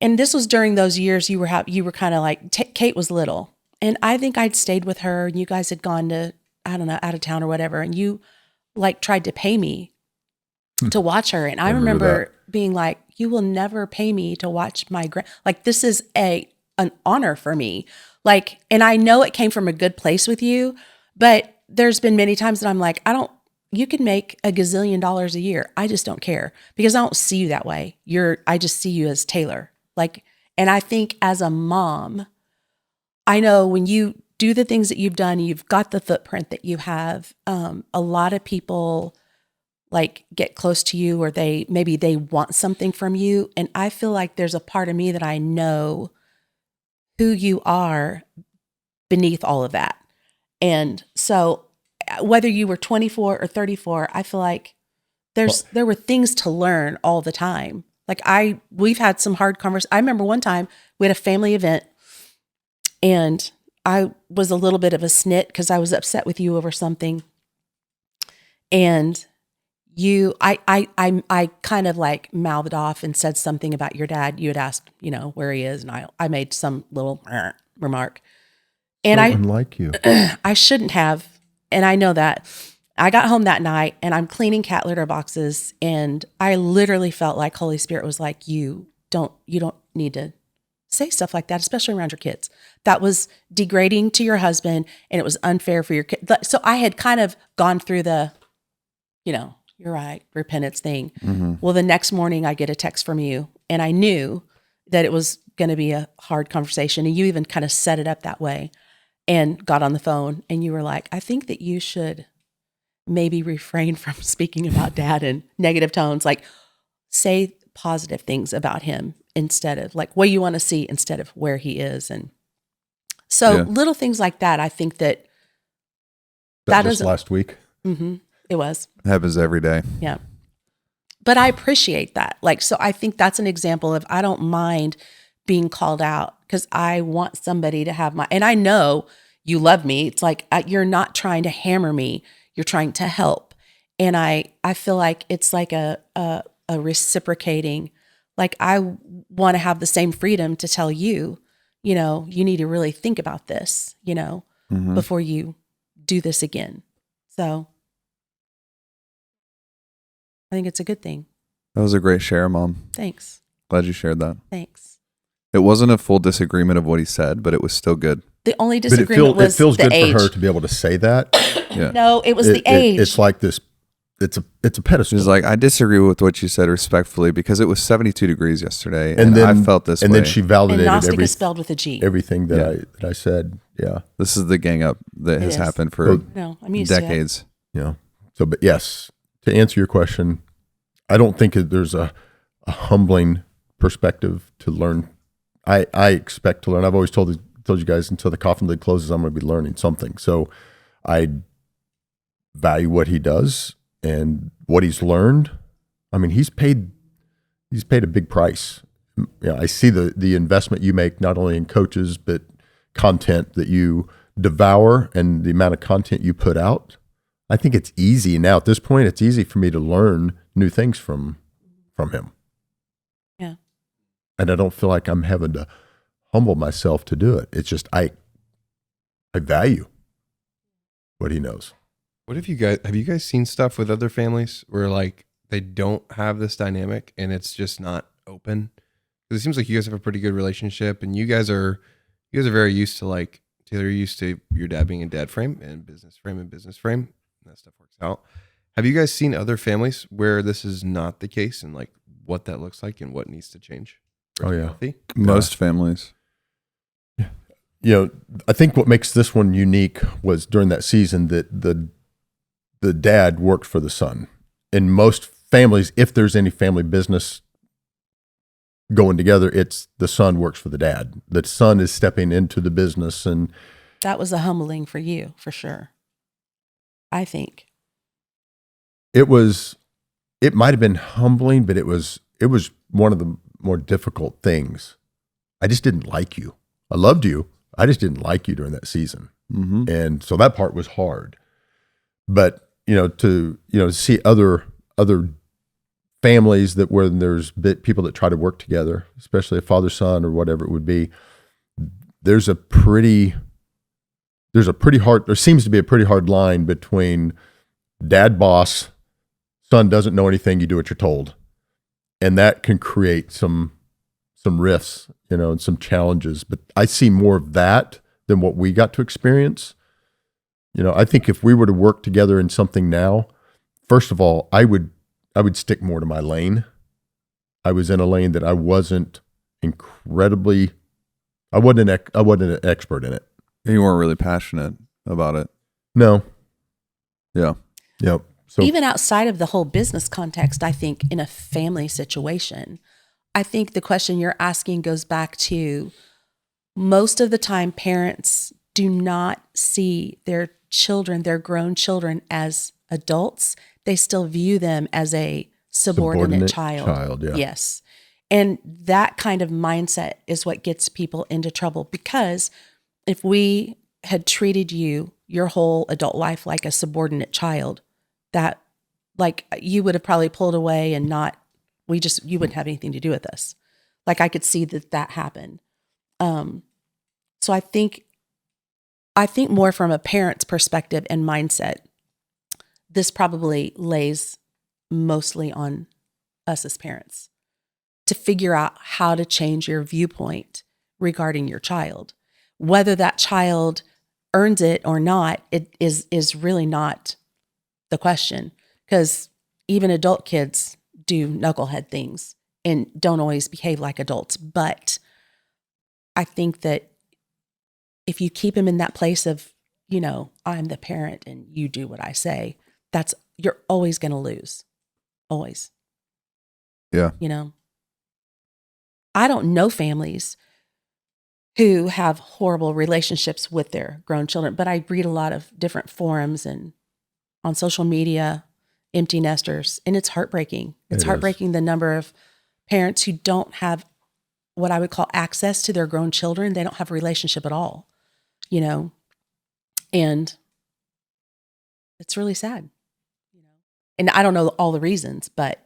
and this was during those years you were kind of like, Kate was little, and I think I'd stayed with her, and you guys had gone to, I don't know, out of town or whatever, and you like tried to pay me to watch her. And I remember being like, you will never pay me to watch my like, this is an honor for me. Like, and I know it came from a good place with you, but there's been many times that I'm like, you can make $1 gazillion a year. I just don't care, because I don't see you that way. I just see you as Taylor. Like, and I think as a mom, I know when you do the things that you've done, you've got the footprint that you have. A lot of people like get close to you, or maybe they want something from you. And I feel like there's a part of me that I know who you are beneath all of that. And so whether you were 24 or 34, I feel like there were things to learn all the time. Like we've had some hard conversations. I remember one time we had a family event, and I was a little bit of a snit because I was upset with you over something. And I kind of like mouthed off and said something about your dad. You had asked, where he is. And I made some little remark. And unlike you. I shouldn't have. And I know that. I got home that night, and I'm cleaning cat litter boxes. And I literally felt like Holy Spirit was like, you don't need to say stuff like that, especially around your kids. That was degrading to your husband, and it was unfair for your kid. So I had kind of gone through the, you're right, repentance thing. Mm-hmm. Well, the next morning I get a text from you, and I knew that it was going to be a hard conversation. And you even kind of set it up that way, and got on the phone, and you were like, I think that you should maybe refrain from speaking about dad in negative tones, like say positive things about him instead of like what you want to see instead of where he is. And so little things like that, I think that just last week. Mm-hmm, it was. It happens every day. Yeah. But I appreciate that. Like, so I think that's an example of, I don't mind being called out, because I want somebody to have and I know you love me. It's like, you're not trying to hammer me. You're trying to help. And I feel like it's like a reciprocating, like I want to have the same freedom to tell you, you need to really think about this, mm-hmm. before you do this again. So I think it's a good thing. That was a great share, Mom. Thanks. Glad you shared that. Thanks. It wasn't a full disagreement of what he said, but it was still good. The only disagreement was it feels the good age. for her to be able to say that. Yeah. No, it was the age. It's like this. It's a pedestal. She's like, I disagree with what you said respectfully, because it was 72 degrees yesterday, and then I felt this way. And then she validated and Gnostic is spelled with a G. Everything that I said. Yeah. This is the gang up that has happened for I'm used decades. To it. Yeah. So, but yes, to answer your question, I don't think that there's a humbling perspective to learn. I expect to learn. I've always told you guys, until the coffin lid closes, I'm going to be learning something. So I value what he does and what he's learned. I mean, he's paid a big price. I see the investment you make, not only in coaches, but content that you devour and the amount of content you put out. I think it's easy now. At this point, it's easy for me to learn new things from him. Yeah. And I don't feel like I'm having to humble myself to do it. It's just I value what he knows. What have you guys seen stuff with other families where like they don't have this dynamic and it's just not open? Because it seems like you guys have a pretty good relationship, and you guys are very used to, like, Taylor, you're used to your dad being in dad frame and business frame and business frame. And that stuff works out. Have you guys seen other families where this is not the case, and like what that looks like and what needs to change? Oh yeah. Healthy? Most families. I think what makes this one unique was during that season that the dad worked for the son. In most families, if there's any family business going together, it's the son works for the dad. The son is stepping into the business, and That was a humbling for you, for sure. I think. it might have been humbling, but it was one of the more difficult things. I just didn't like you. I loved you. I just didn't like you during that season. Mm-hmm. And so that part was hard. But, to see other families that where there's people that try to work together, especially a father, son, or whatever it would be, there seems to be a pretty hard line between dad boss, son doesn't know anything, you do what you're told. And that can create some rifts, and some challenges. But I see more of that than what we got to experience. I think if we were to work together in something now, first of all, I would stick more to my lane. I was in a lane that I wasn't an expert in it. You weren't really passionate about it. No. Yeah. Yep. So Even outside of the whole business context, I think in a family situation, I think the question you're asking goes back to most of the time parents do not see their children, their grown children, as adults. They still view them as a subordinate child. Yeah. Yes. And that kind of mindset is what gets people into trouble, because if we had treated you your whole adult life like a subordinate child, that you would have probably pulled away and you wouldn't have anything to do with us. Like I could see that happen. So I think more from a parent's perspective and mindset, this probably lays mostly on us as parents to figure out how to change your viewpoint regarding your child. Whether that child earns it or not, it is really not the question, because even adult kids do knucklehead things and don't always behave like adults. But I think that if you keep them in that place of, I'm the parent and you do what I say, you're always going to lose. Always. Yeah. I don't know families who have horrible relationships with their grown children, but I read a lot of different forums and on social media, empty nesters, and it's heartbreaking. It's heartbreaking the number of parents who don't have what I would call access to their grown children. They don't have a relationship at all, and it's really sad, and I don't know all the reasons, but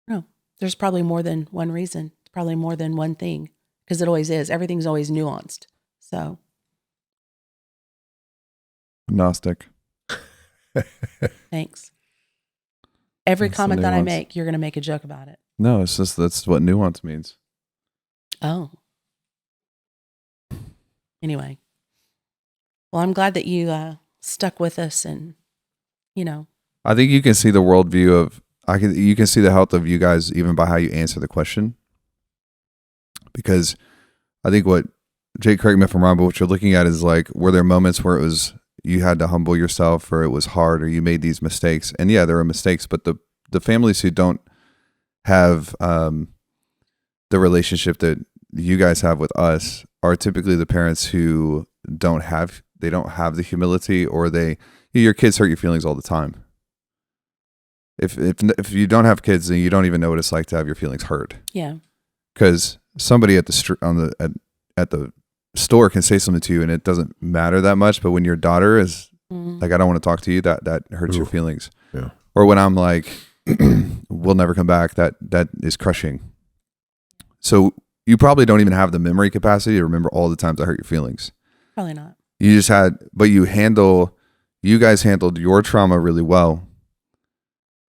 no, there's probably more than one reason. It's probably more than one thing, because it always is. Everything's always nuanced. So. Gnostic. Thanks. Every That's the comment that I nuance. make, you're going to make a joke about it. No, it's just that's what nuance means. Oh. Anyway. Well, I'm glad that you stuck with us, and, I think you can see the worldview of you can see the health of you guys even by how you answer the question. Because I think what Jake, correct me if I'm wrong, but what you're looking at is were there moments where it was you had to humble yourself, or it was hard, or you made these mistakes? And yeah, there are mistakes, but the families who don't have the relationship that you guys have with us are typically the parents who don't have the humility, or your kids hurt your feelings all the time. If you don't have kids, then you don't even know what it's like to have your feelings hurt. yeah. Because somebody at the store can say something to you and it doesn't matter that much, but when your daughter is I don't want to talk to you, that hurts your feelings. Yeah. Or when I'm we'll never come back, that is crushing. So you probably don't even have the memory capacity to remember all the times I hurt your feelings. Probably not. You just but you guys handled your trauma really well.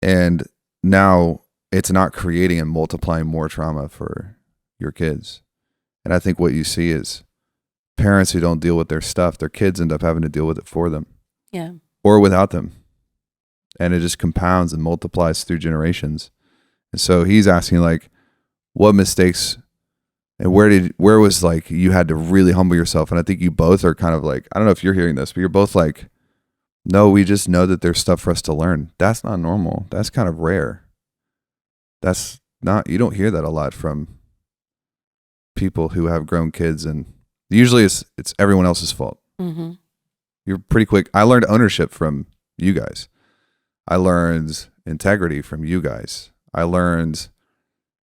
And now it's not creating and multiplying more trauma for your kids. And I think what you see is parents who don't deal with their stuff, their kids end up having to deal with it for them. Yeah. Or without them. And it just compounds and multiplies through generations. And so he's asking what mistakes and where was you had to really humble yourself. And I think you both are kind of I don't know if you're hearing this, but you're both No, we just know that there's stuff for us to learn. That's not normal. That's kind of rare. That's not, you don't hear that a lot from people who have grown kids, and usually it's everyone else's fault. Mm-hmm. You're pretty quick. I learned ownership from you guys. I learned integrity from you guys. I learned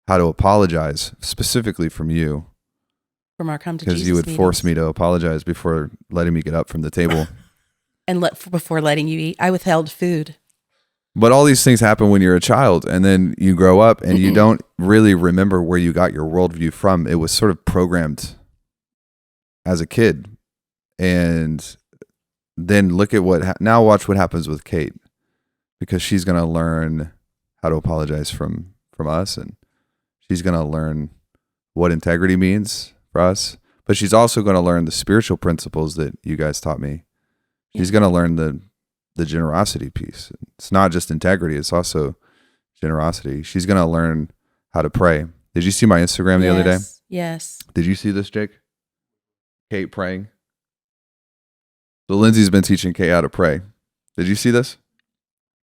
how to apologize specifically from you. From our Come to Jesus because you would meetings. force me to apologize before letting me get up from the table. And before letting you eat. I withheld food. But all these things happen when you're a child, and then you grow up and you don't really remember where you got your worldview from. It was sort of programmed as a kid. And then look at now watch what happens with Kate, because she's going to learn how to apologize from us, and she's going to learn what integrity means for us, but she's also going to learn the spiritual principles that you guys taught me. She's going to learn the generosity piece. It's not just integrity, it's also generosity. She's going to learn how to pray. Did you see my Instagram the other day? Yes. Did you see this, Jake? Kate praying. So Lindsay's been teaching Kate how to pray. Did you see this?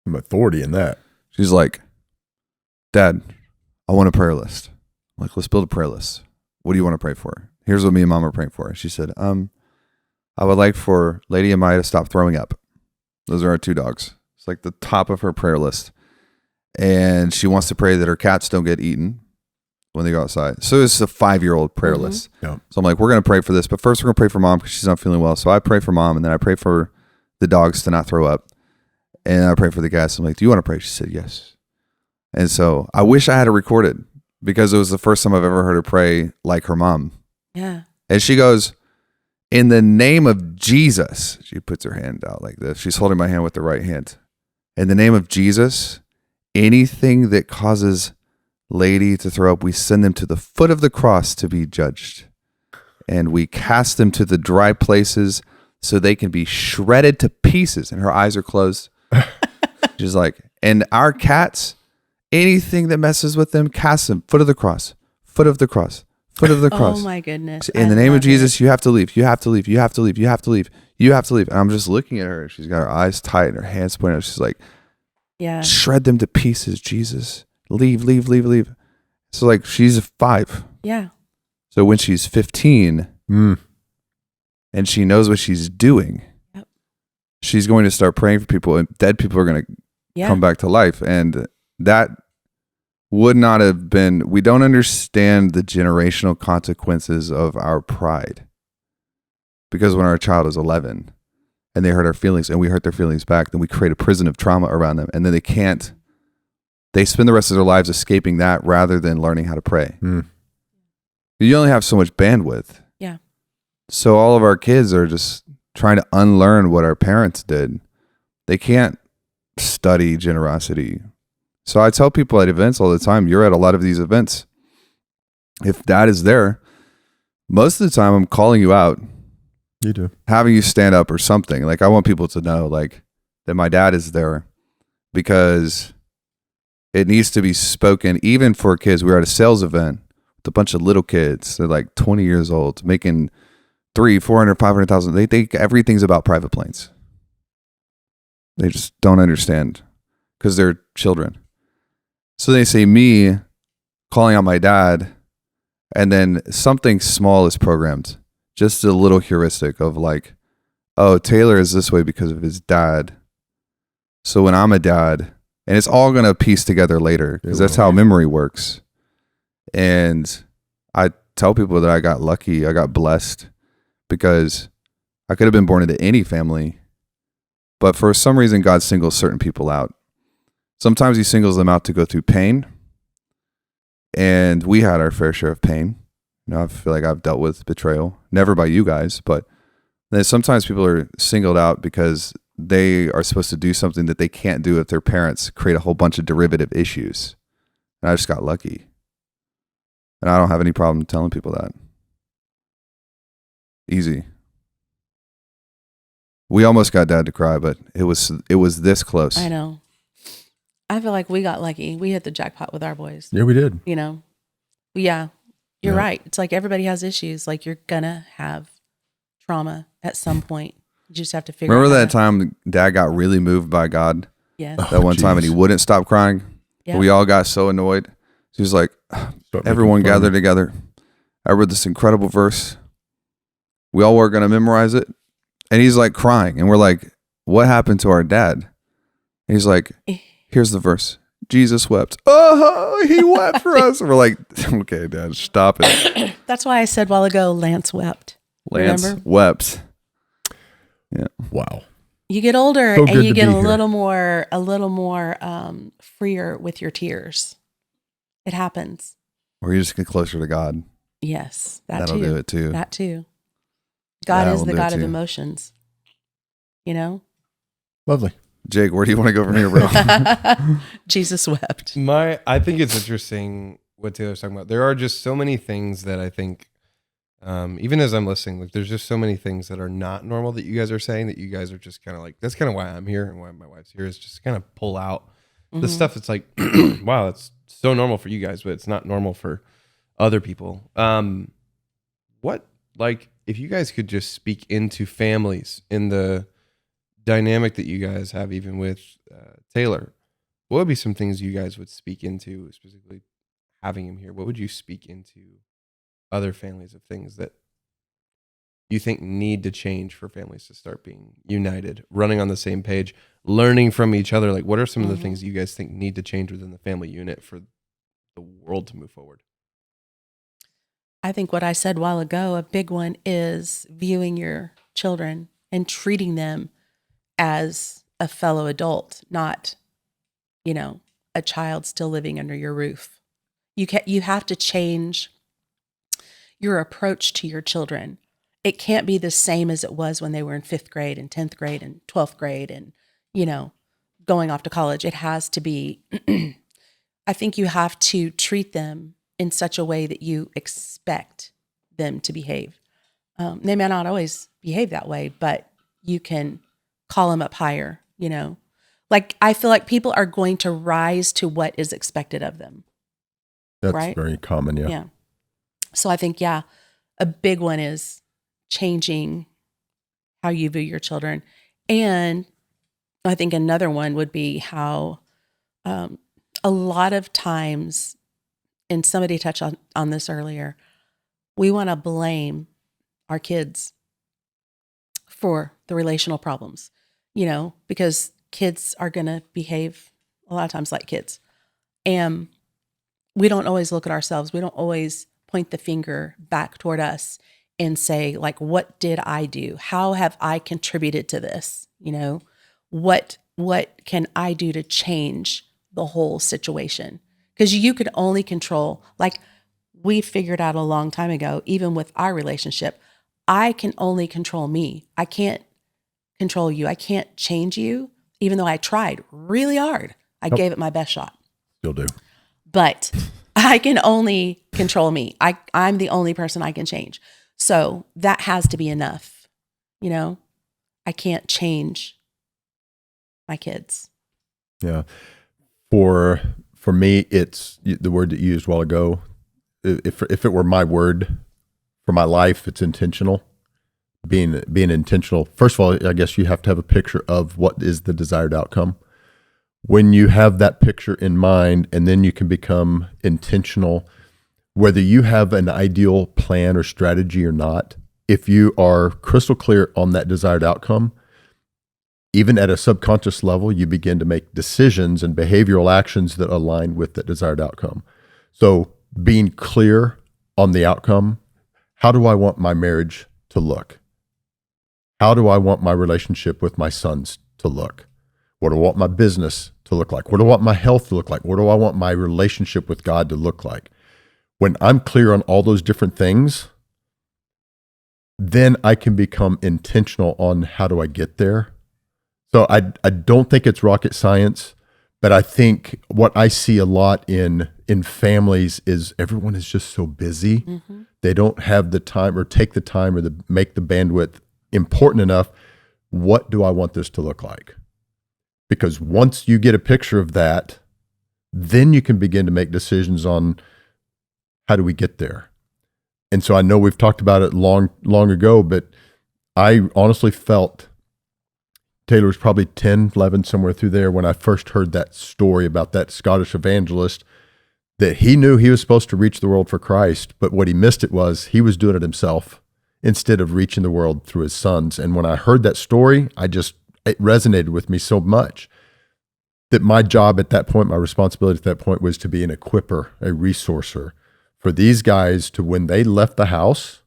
I'm authority in that. She's like, Dad, I want a prayer list. I'm like, let's build a prayer list. What do you want to pray for? Here's what me and Mom are praying for. She said, I would like for Lady and Maya to stop throwing up. Those are our two dogs. It's like the top of her prayer list. And she wants to pray that her cats don't get eaten when they go outside. So it's a 5-year-old prayer list. Yeah. So I'm like, we're going to pray for this. But first we're going to pray for Mom because she's not feeling well. So I pray for Mom, and then I pray for the dogs to not throw up. And I pray for the cats. I'm like, do you want to pray? She said, yes. And so I wish I had it recorded, because it was the first time I've ever heard her pray like her mom. Yeah. And she goes, in the name of Jesus. She puts her hand out like this. She's holding my hand with the right hand. In the name of Jesus, anything that causes Lady to throw up, we send them to the foot of the cross to be judged. And we cast them to the dry places so they can be shredded to pieces. And her eyes are closed. She's like, and our cats, anything that messes with them, cast them, foot of the cross, foot of the cross, foot of the cross. Oh my goodness. In the name of Jesus, you have to leave. You have to leave. You have to leave. You have to leave. You have to leave. And I'm just looking at her. She's got her eyes tight and her hands pointed out. She's like, yeah, shred them to pieces, Jesus. Leave, leave, leave, leave. So like, she's 5. Yeah. So when she's 15 and she knows what she's doing, she's going to start praying for people, and dead people are going to come back to life. And that would not have been, we don't understand the generational consequences of our pride. Because when our child is 11 and they hurt our feelings and we hurt their feelings back, then we create a prison of trauma around them. And then they spend the rest of their lives escaping that rather than learning how to pray. You only have so much bandwidth. Yeah. So all of our kids are just trying to unlearn what our parents did. They can't study generosity. So I tell people at events all the time, you're at a lot of these events. If Dad is there, most of the time I'm calling you out. You do. Having you stand up or something. Like, I want people to know like that my dad is there, because it needs to be spoken even for kids. We were at a sales event with a bunch of little kids. They're like 20 years old, making 300, 400, 500,000. They think everything's about private planes. They just don't understand because they're children. So they say me calling out my dad, and then something small is programmed. Just a little heuristic of like, oh, Taylor is this way because of his dad. So when I'm a dad, and it's all going to piece together later, because that's how memory works. And I tell people that I got lucky, I got blessed, because I could have been born into any family, but for some reason, God singles certain people out. Sometimes he singles them out to go through pain. And we had our fair share of pain. You know, I feel like I've dealt with betrayal, never by you guys, but then sometimes people are singled out because they are supposed to do something that they can't do with their parents, create a whole bunch of derivative issues. And I just got lucky. And I don't have any problem telling people that. Easy. We almost got Dad to cry, but it was this close. I know. I feel like we got lucky. We hit the jackpot with our boys. Yeah, we did. You know? Yeah. You're right. It's like everybody has issues. Like, you're gonna have trauma at some point. You just have to figure Remember out. that time Dad got really moved by God? Yeah. That one time, and he wouldn't stop crying. Yeah. We all got so annoyed. He was like, everyone gather together. I read this incredible verse. We all were going to memorize it. And he's like crying. And we're like, what happened to our dad? And he's like, here's the verse. Jesus wept. Oh, he wept for us. And we're like, okay, Dad, stop it. That's why I said a while ago, Lance wept. Lance Remember? wept. Yeah. Wow. You get older So and good you to get be a here. little more freer with your tears. It happens. Or you just get closer to God. Yes, That'll too. do it too. That too. God That is will the do it God of too. emotions. You know? Lovely. Jake, where do you want to go from here, bro? Jesus wept. I think it's interesting what Taylor's talking about. There are just so many things that I think, even as I'm listening, like there's just so many things that are not normal that you guys are saying that you guys are just kind of like, that's kind of why I'm here and why my wife's here, is just kind of pull out the stuff that's like, wow, that's so normal for you guys, but it's not normal for other people. What, like, if you guys could just speak into families in the dynamic that you guys have, even with Taylor, what would be some things you guys would speak into, specifically having him here? What would you speak into other families of things that you think need to change for families to start being united, running on the same page, learning from each other? Like, what are some of the things you guys think need to change within the family unit for the world to move forward? I think what I said a while ago, a big one is viewing your children and treating them as a fellow adult, not, a child still living under your roof. You have to change your approach to your children. It can't be the same as it was when they were in 5th grade and 10th grade and 12th grade and, going off to college. It has to be, I think you have to treat them in such a way that you expect them to behave. They may not always behave that way, but you can call them up higher, Like, I feel like people are going to rise to what is expected of them. That's right? very common. Yeah. Yeah. So I think, a big one is changing how you view your children. And I think another one would be how a lot of times, and somebody touched on this earlier, we want to blame our kids for the relational problems, because kids are going to behave a lot of times like kids. And we don't always look at ourselves. We don't always point the finger back toward us and say, like, what did I do? How have I contributed to this? What can I do to change the whole situation? Because you could only control, like we figured out a long time ago, even with our relationship, I can only control me. I can't control you. I can't change you, even though I tried really hard. I gave it my best shot. Still do. But I can only control me. I'm the only person I can change. So that has to be enough. I can't change my kids. Yeah. For me, it's the word that you used a while ago. If it were my word for my life, it's intentional. Being intentional. First of all, I guess you have to have a picture of what is the desired outcome. When you have that picture in mind, and then you can become intentional, whether you have an ideal plan or strategy or not, if you are crystal clear on that desired outcome, even at a subconscious level, you begin to make decisions and behavioral actions that align with that desired outcome. So being clear on the outcome, how do I want my marriage to look? How do I want my relationship with my sons to look? What do I want my business to look like? What do I want my health to look like? What do I want my relationship with God to look like? When I'm clear on all those different things, then I can become intentional on how do I get there. So I don't think it's rocket science, but I think what I see a lot in families is everyone is just so busy. Mm-hmm. They don't have the time or take the time or make the bandwidth important enough. What do I want this to look like? Because once you get a picture of that, then you can begin to make decisions on how do we get there. And so I know we've talked about it long ago, but I honestly felt Taylor was probably 10, 11, somewhere through there when I first heard that story about that Scottish evangelist, that he knew he was supposed to reach the world for Christ, but what he missed it was he was doing it himself instead of reaching the world through his sons. And when I heard that story, it resonated with me so much that my job at that point, my responsibility at that point was to be an equipper, a resourcer for these guys to, when they left the house,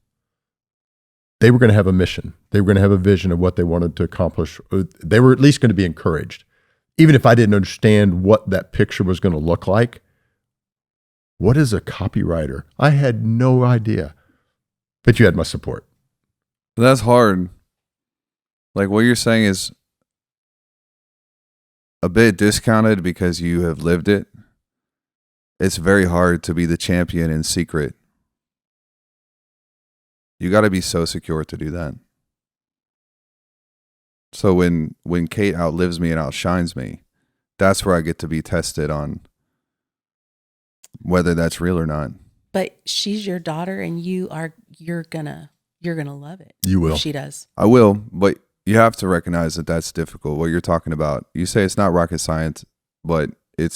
they were going to have a mission. They were going to have a vision of what they wanted to accomplish. They were at least going to be encouraged. Even if I didn't understand what that picture was going to look like, what is a copywriter? I had no idea. But you had my support. That's hard. Like what you're saying is a bit discounted because you have lived it. It's very hard to be the champion in secret. You got to be so secure to do that. So when Kate outlives me and outshines me, that's where I get to be tested on whether that's real or not. But she's your daughter, and you're gonna love it. You will. If she does. I will, but you have to recognize that that's difficult. What you're talking about, you say it's not rocket science, but you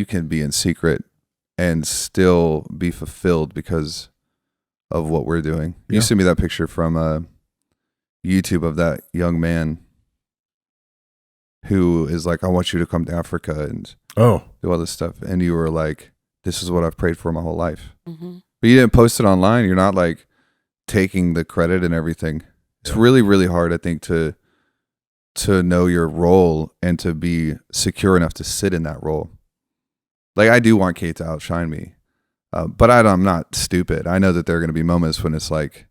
can be in secret and still be fulfilled because of what we're doing. Yeah. You sent me that picture from YouTube of that young man who is like, I want you to come to Africa and do all this stuff. And you were like, this is what I've prayed for my whole life. Mm-hmm. But you didn't post it online. You're not like taking the credit and everything. It's really, really hard, I think, to know your role and to be secure enough to sit in that role. Like, I do want Kate to outshine me, but I'm not stupid. I know that there are going to be moments when it's like,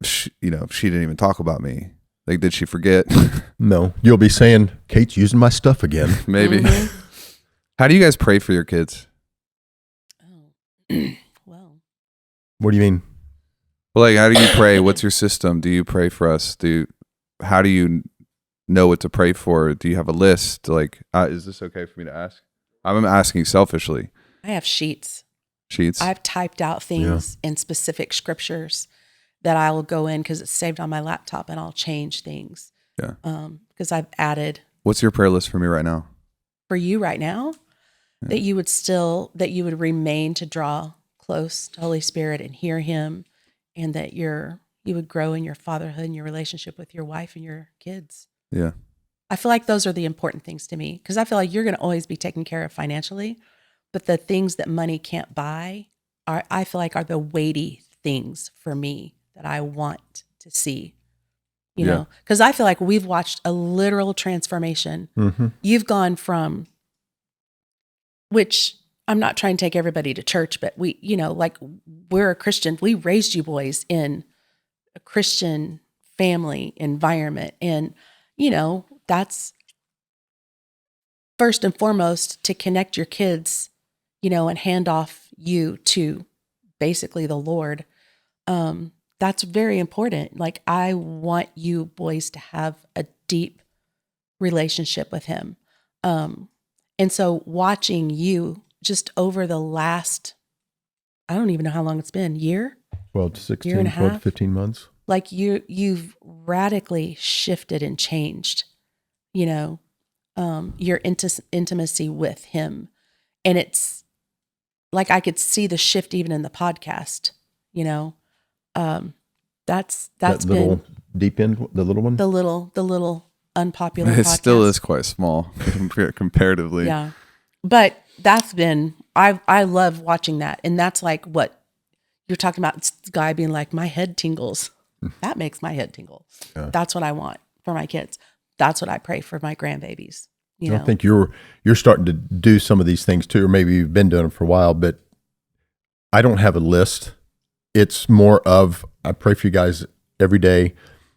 she didn't even talk about me. Like, did she forget? No, you'll be saying, Kate's using my stuff again. Maybe. Mm-hmm. How do you guys pray for your kids? Oh, well. What do you mean? Well, like, how do you pray? What's your system? Do you pray for us? How do you know what to pray for? Do you have a list? Like, is this okay for me to ask? I'm asking selfishly. I have sheets. Sheets? I've typed out things in specific scriptures that I will go in because it's saved on my laptop, and I'll change things. Yeah. Because I've added. What's your prayer list for me right now? For you right now, that you would remain to draw close to Holy Spirit and hear Him, and that you would grow in your fatherhood and your relationship with your wife and your kids. Yeah. I feel like those are the important things to me, because I feel like you're going to always be taken care of financially, but the things that money can't buy I feel like are the weighty things for me that I want to see, you know, because I feel like we've watched a literal transformation. Mm-hmm. You've gone from, which I'm not trying to take everybody to church, but we're a Christian. We raised you boys in a Christian family environment. And, that's first and foremost to connect your kids, and hand off you to basically the Lord. That's very important. Like, I want you boys to have a deep relationship with Him. And so watching you just over the last, I don't even know how long it's been, year? 12 to 16, year and a 12 to half? 15 months. Like you've radically shifted and changed, your intimacy with Him. And it's like, I could see the shift even in the podcast, that's That little been deep end, the little one? the little unpopular It podcast. still is quite small comparatively. Yeah. But that's been, I love watching that. And that's like what you're talking about. It's the guy being like, my head tingles. That makes my head tingle. Yeah. That's what I want for my kids. That's what I pray for my grandbabies. I think you're starting to do some of these things too, or maybe you've been doing them for a while, but I don't have a list. It's more of, I pray for you guys every day.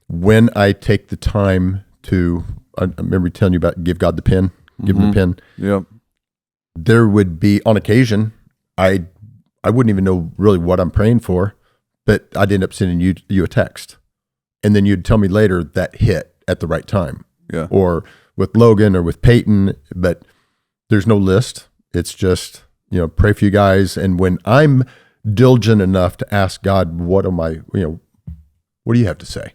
When I take the time to, I remember telling you about give God the pen, give him the pen. Yep. There would be, on occasion, I wouldn't even know really what I'm praying for, but I'd end up sending you a text. And then you'd tell me later that hit at the right time. Yeah. Or with Logan or with Peyton, but there's no list. It's just, pray for you guys. And when I'm diligent enough to ask God, what am I, What do you have to say?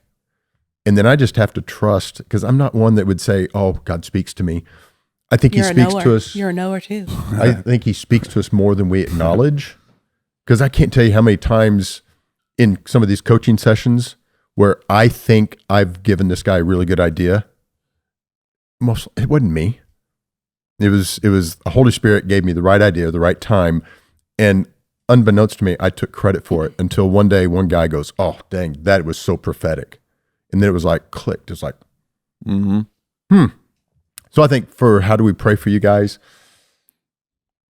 And then I just have to trust, because I'm not one that would say, oh, God speaks to me. I think he speaks to us. You're a knower too. I think he speaks to us more than we acknowledge, because I can't tell you how many times in some of these coaching sessions where I think I've given this guy a really good idea. It wasn't me. It was the Holy Spirit gave me the right idea, the right time. And unbeknownst to me, I took credit for it until one day one guy goes, oh, dang, that was so prophetic. And then it was like clicked. It's like, So I think for how do we pray for you guys?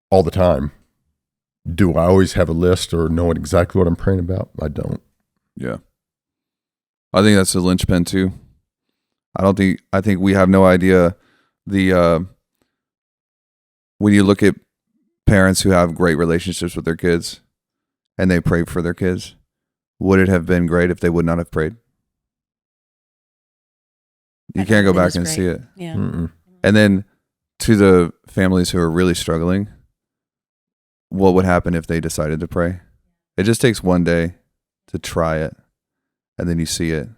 All the time. Do I always have a list or know exactly what I'm praying about? I don't. Yeah. I think that's the linchpin too. I think we have no idea when you look at parents who have great relationships with their kids and they pray for their kids, would it have been great if they would not have prayed? You can't go back and see it. Yeah. Mm-mm. And then to the families who are really struggling, what would happen if they decided to pray? It just takes one day to try it, and then you see it.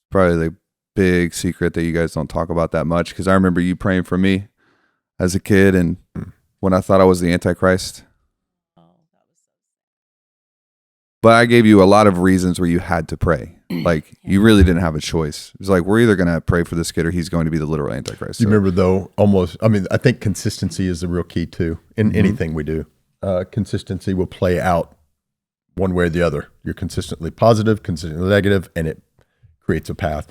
Probably the big secret that you guys don't talk about that much, because I remember you praying for me as a kid, and when I thought I was the Antichrist. But I gave you a lot of reasons where you had to pray. Like, you really didn't have a choice. It was like, we're either going to pray for this kid or he's going to be the literal Antichrist. You remember, though, I think consistency is the real key, too, in anything we do. Consistency will play out one way or the other. You're consistently positive, consistently negative, and it creates a path.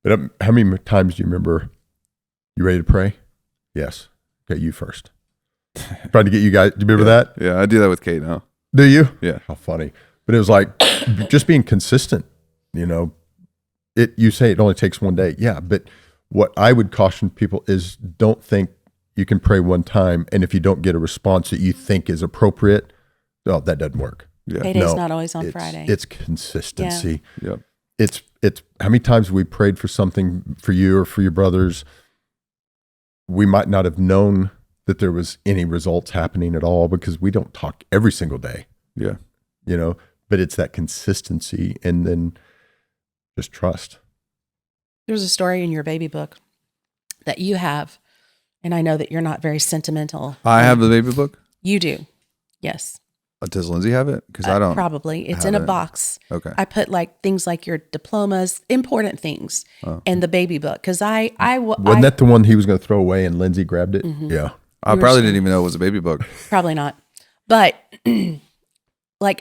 But how many times do you remember, you ready to pray? Yes. Okay, you first. Trying to get you guys, do you remember that? Yeah, I do that with Kate now. Do you? Yeah. How funny. But it was like just being consistent, you say it only takes one day. Yeah. But what I would caution people is don't think you can pray one time, and if you don't get a response that you think is appropriate, oh, that doesn't work. Yeah. Payday's not always on Friday. It's consistency. Yeah. It's how many times we prayed for something for you or for your brothers, we might not have known that there was any results happening at all because we don't talk every single day. Yeah. But it's that consistency, and then just trust. There's a story in your baby book that you have, and I know that you're not very sentimental. I have the baby book? You do. Yes. Does Lindsay have it? Because I don't. Probably. It's in a box. Okay. I put things like your diplomas, important things, and the baby book. Because Wasn't that the one he was going to throw away and Lindsay grabbed it? Mm-hmm. Yeah. I probably didn't even know it was a baby book. Probably not. But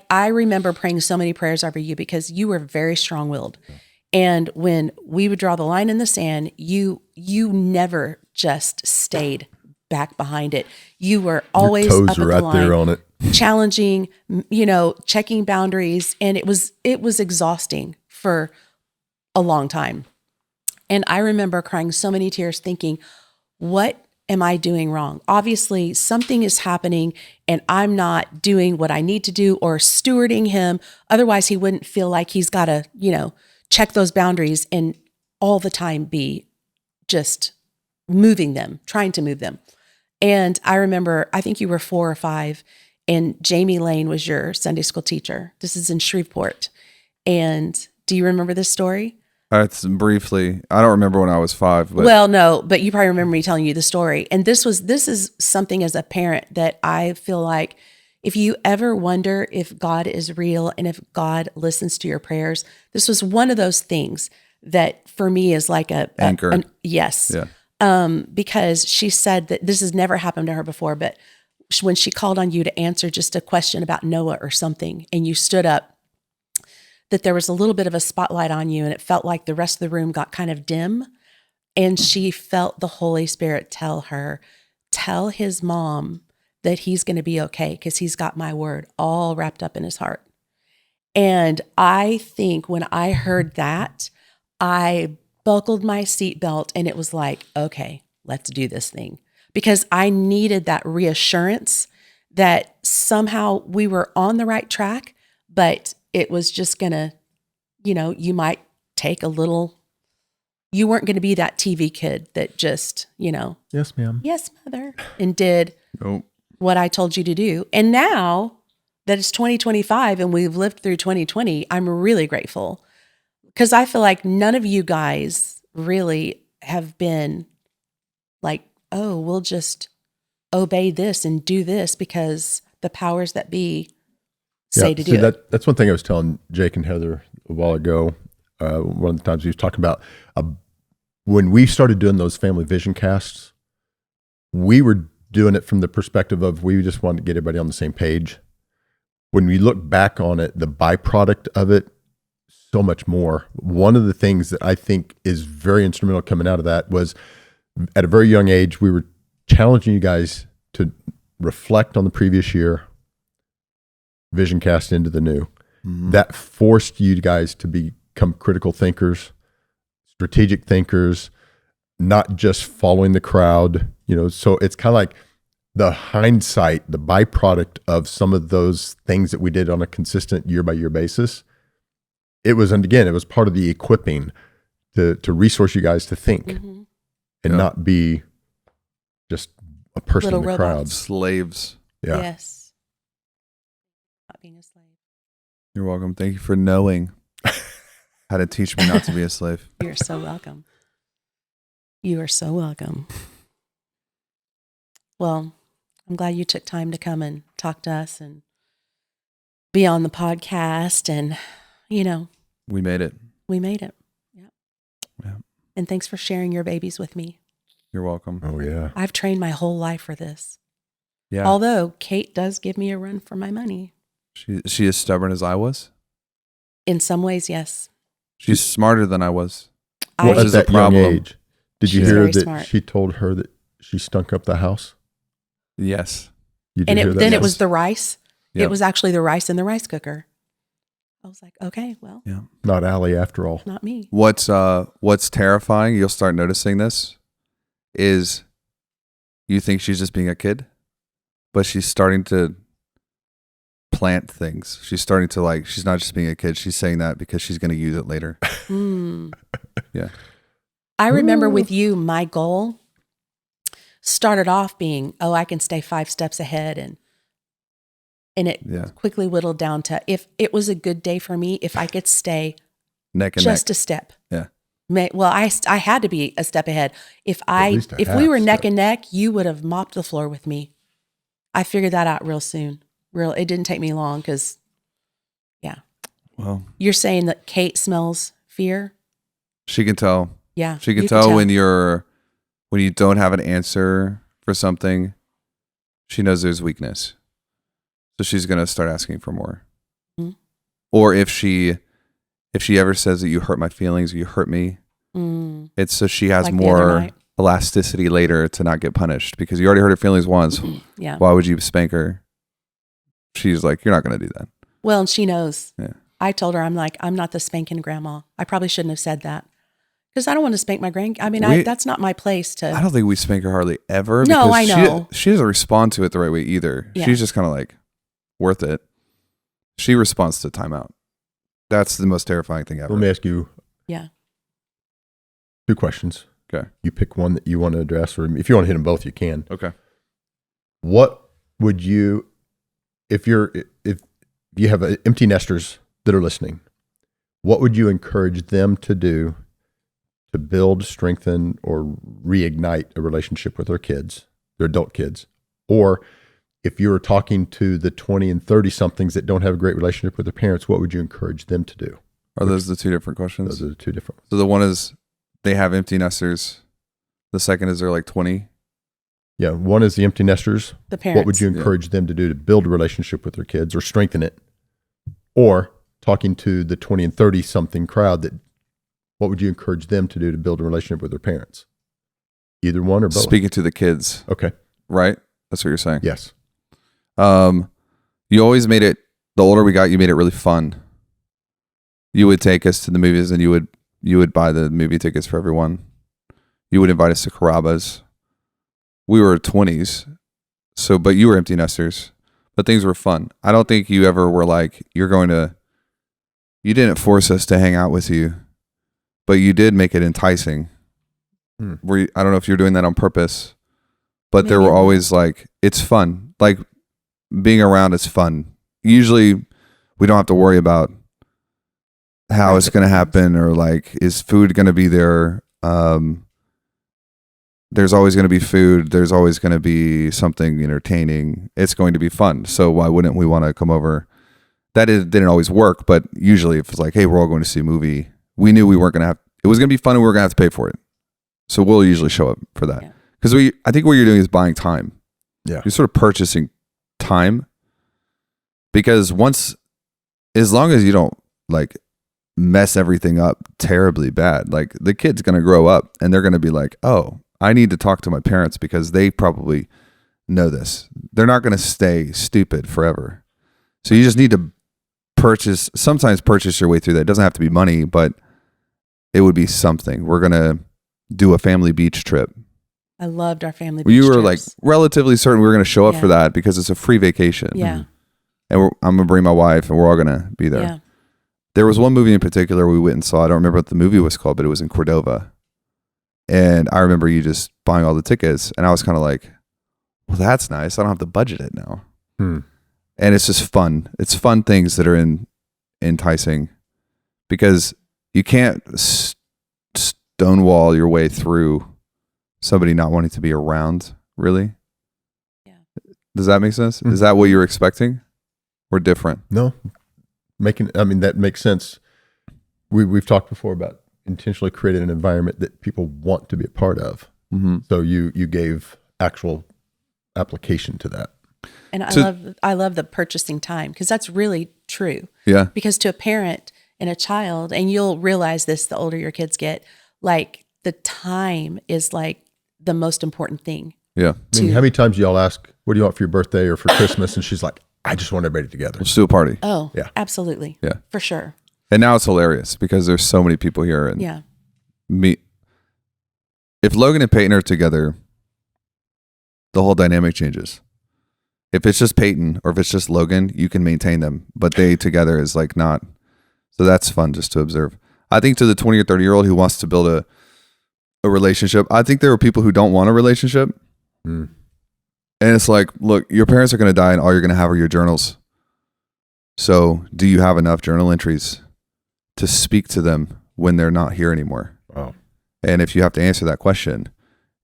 I remember praying so many prayers over you because you were very strong-willed. And when we would draw the line in the sand, you never just stayed back behind it. You were always your toes up at are the right line, there on it, challenging, checking boundaries. And it was exhausting for a long time. And I remember crying so many tears thinking, what am I doing wrong? Obviously, something is happening and I'm not doing what I need to do or stewarding him. Otherwise, he wouldn't feel like he's got to, check those boundaries and all the time be just moving them, trying to move them. And I remember, I think you were 4 or 5, and Jamie Lane was your Sunday school teacher. This is in Shreveport. And do you remember this story? It's briefly. I don't remember when I was 5. But. Well, no, but you probably remember me telling you the story. And this is something as a parent that I feel like if you ever wonder if God is real and if God listens to your prayers, this was one of those things that for me is like a anchor. Yes. Yeah. Because she said that this has never happened to her before, but when she called on you to answer just a question about Noah or something, and you stood up, that there was a little bit of a spotlight on you and it felt like the rest of the room got kind of dim. And she felt the Holy Spirit tell his mom that he's going to be okay because he's got my word all wrapped up in his heart. And I think when I heard that, I buckled my seatbelt and it was like, okay, let's do this thing. Because I needed that reassurance that somehow we were on the right track, but it was just going to, you might take a little, you weren't going to be that TV kid that just, yes, ma'am. Yes, mother, and did Nope. what I told you to do. And now that it's 2025 and we've lived through 2020, I'm really grateful Because I feel like none of you guys really have been like, oh, we'll just obey this and do this because the powers that be say to do it. That's one thing I was telling Jake and Heather a while ago. One of the times he was talking about when we started doing those family vision casts, we were doing it from the perspective of we just wanted to get everybody on the same page. When we look back on it, the byproduct of it, so much more. One of the things that I think is very instrumental coming out of that was at a very young age, we were challenging you guys to reflect on the previous year, vision cast into the new. Mm-hmm. That forced you guys to become critical thinkers, strategic thinkers, not just following the crowd. So it's kind of like the hindsight, the byproduct of some of those things that we did on a consistent year by year basis. It was part of the equipping to resource you guys to think and not be just a person Little in the robots. crowd. Slaves. Yeah. Yes. Not being a slave. You're welcome. Thank you for knowing how to teach me not to be a slave. You're so welcome. You are so welcome. Well, I'm glad you took time to come and talk to us and be on the podcast. And, we made it. We made it. Yeah. Yeah. And thanks for sharing your babies with me. You're welcome. Oh, yeah. I've trained my whole life for this. Yeah. Although Kate does give me a run for my money. She as stubborn as I was? In some ways, yes. She's smarter than I was. Well, Which is a at that young problem. age, did you She's hear very that smart. she told her that she stunk up the house? Yes. You did And hear that? then it Yes. was the rice. Yep. It was actually the rice in the rice cooker. I was like, okay, well, Yeah. Not Allie after all. not me. What's terrifying, you'll start noticing this, is you think she's just being a kid, but she's starting to plant things. She's starting to she's not just being a kid. She's saying that because she's going to use it later. Yeah. I remember with you, my goal started off being, I can stay 5 steps ahead. And it quickly whittled down to, if it was a good day for me, if I could stay Neck and just neck. a step. Yeah. Well, I had to be a step ahead. If we were neck and neck, you would have mopped the floor with me. I figured that out real soon. It didn't take me long because, Well, you're saying that Kate smells fear? she can tell. Yeah. She can you tell when you don't have an answer for something. She knows there's weakness. So she's going to start asking for more. Mm-hmm. Or if she ever says that you hurt my feelings or you hurt me, it's so she has Like the other more night. elasticity later to not get punished because you already hurt her feelings once. Yeah. Why would you spank her? She's like, you're not going to do that. Well, and she knows. Yeah. I told her, I'm not the spanking grandma. I probably shouldn't have said that because I don't want to spank my that's not my place to. I don't think we spank her hardly ever. No, because I know. She doesn't respond to it the right way either. Yeah. She's just kind of like, worth it. She responds to timeout. That's the most terrifying thing ever. Let me ask you Yeah. 2 questions. Okay. You pick one that you want to address, or if you want to hit them both, you can. Okay. What would you, if you have empty nesters that are listening, what would you encourage them to do to build, strengthen, or reignite a relationship with their kids, their adult kids? Or if you were talking to the 20 and 30 somethings that don't have a great relationship with their parents, what would you encourage them to do? Are those the 2 different questions? Those are the 2 different. So the one is they have empty nesters. The second is they're like 20. Yeah. One is the empty nesters. The parents. What would you encourage them to do to build a relationship with their kids or strengthen it? Or talking to the 20 and 30 something crowd, what would you encourage them to do to build a relationship with their parents? Either one or both? Speaking to the kids. Okay. Right? That's what you're saying. Yes. You always made it, the older we got, you made it really fun. You would take us to the movies and you would buy the movie tickets for everyone. You would invite us to Carrabba's. We were 20s, but you were empty nesters, but things were fun. I don't think you ever were like, you didn't force us to hang out with you, but you did make it enticing. I don't know if you're doing that on purpose, but there were always like, it's fun. Like being around is fun. Usually we don't have to worry about how it's going to happen, or like, is food going to be there? There's always going to be food. There's always going to be something entertaining. It's going to be fun. So why wouldn't we want to come over? Didn't always work, but usually if it's like, hey, we're all going to see a movie, we knew we weren't going to have, it was going to be fun and we were going to have to pay for it. So we'll usually show up for that. Because I think what you're doing is buying time. Yeah. You're sort of purchasing time, because as long as you don't like mess everything up terribly bad, like the kid's going to grow up and they're going to be like, oh, I need to talk to my parents because they probably know this. They're not going to stay stupid forever. So you just need to sometimes purchase your way through that. It doesn't have to be money, but it would be something. We're going to do a family beach trip. I loved our family beach You were trips. like relatively certain we were going to show up for that because it's a free vacation. Yeah. And I'm going to bring my wife and we're all going to be there. Yeah. There was one movie in particular we went and saw. I don't remember what the movie was called, but it was in Cordova. And I remember you just buying all the tickets. And I was kind of like, well, that's nice. I don't have to budget it now. And it's just fun. It's fun things that are enticing, because you can't stonewall your way through somebody not wanting to be around, really. Yeah. Does that make sense? Is that what you were expecting, or different? No, that makes sense. We've talked before about intentionally creating an environment that people want to be a part of. Mm-hmm. So you gave actual application to that. And So- I love the purchasing time, because that's really true. Yeah. Because to a parent and a child, and you'll realize this the older your kids get, like the time is like the most important thing. Yeah. I mean, how many times do y'all ask, what do you want for your birthday or for Christmas? And she's like, I just want everybody together. Let's do a party. Oh, Yeah. absolutely. Yeah. For sure. And now it's hilarious because there's so many people here. And Yeah. if Logan and Peyton are together, the whole dynamic changes. If it's just Peyton or if it's just Logan, you can maintain them, but they together is like not. So that's fun just to observe. I think to the 20 or 30-year-old who wants to build a relationship, I think there are people who don't want a relationship. And it's like, look, your parents are going to die and all you're going to have are your journals. So do you have enough journal entries to speak to them when they're not here anymore? Wow. And if you have to answer that question,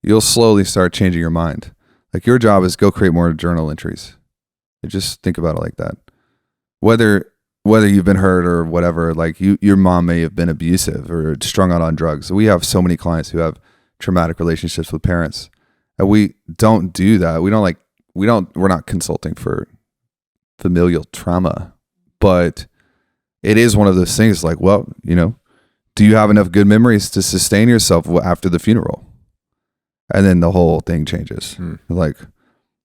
you'll slowly start changing your mind. Like, your job is go create more journal entries. And just think about it like that. Whether you've been hurt or whatever, like your mom may have been abusive or strung out on drugs. We have so many clients who have traumatic relationships with parents. And we don't do that. We're not consulting for familial trauma, but it is one of those things like, well, do you have enough good memories to sustain yourself after the funeral? And then the whole thing changes. Like,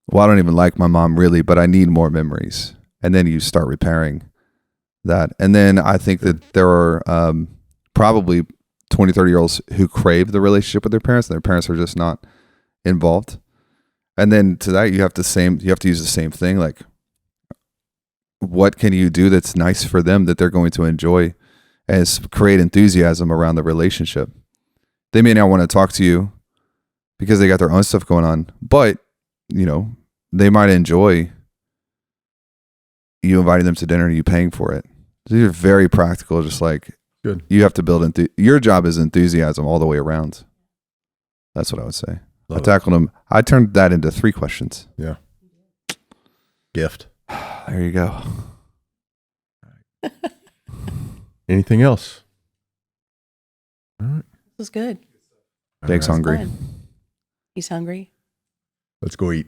well, I don't even like my mom really, but I need more memories. And then you start repairing that. And then I think that there are probably 20, 30-year-olds who crave the relationship with their parents, and their parents are just not involved. And then to that, you have to use the same thing. Like, what can you do that's nice for them that they're going to enjoy, and create enthusiasm around the relationship? They may not want to talk to you because they got their own stuff going on, but they might enjoy you inviting them to dinner and you paying for it. These are very practical. Just like, good. You have to build your job is enthusiasm all the way around. That's what I would say. Love I tackled them. I turned that into 3 questions. Yeah. Gift. There you go. Anything else? All right. This was good. Jake's All right. hungry. Fun. He's hungry. Let's go eat.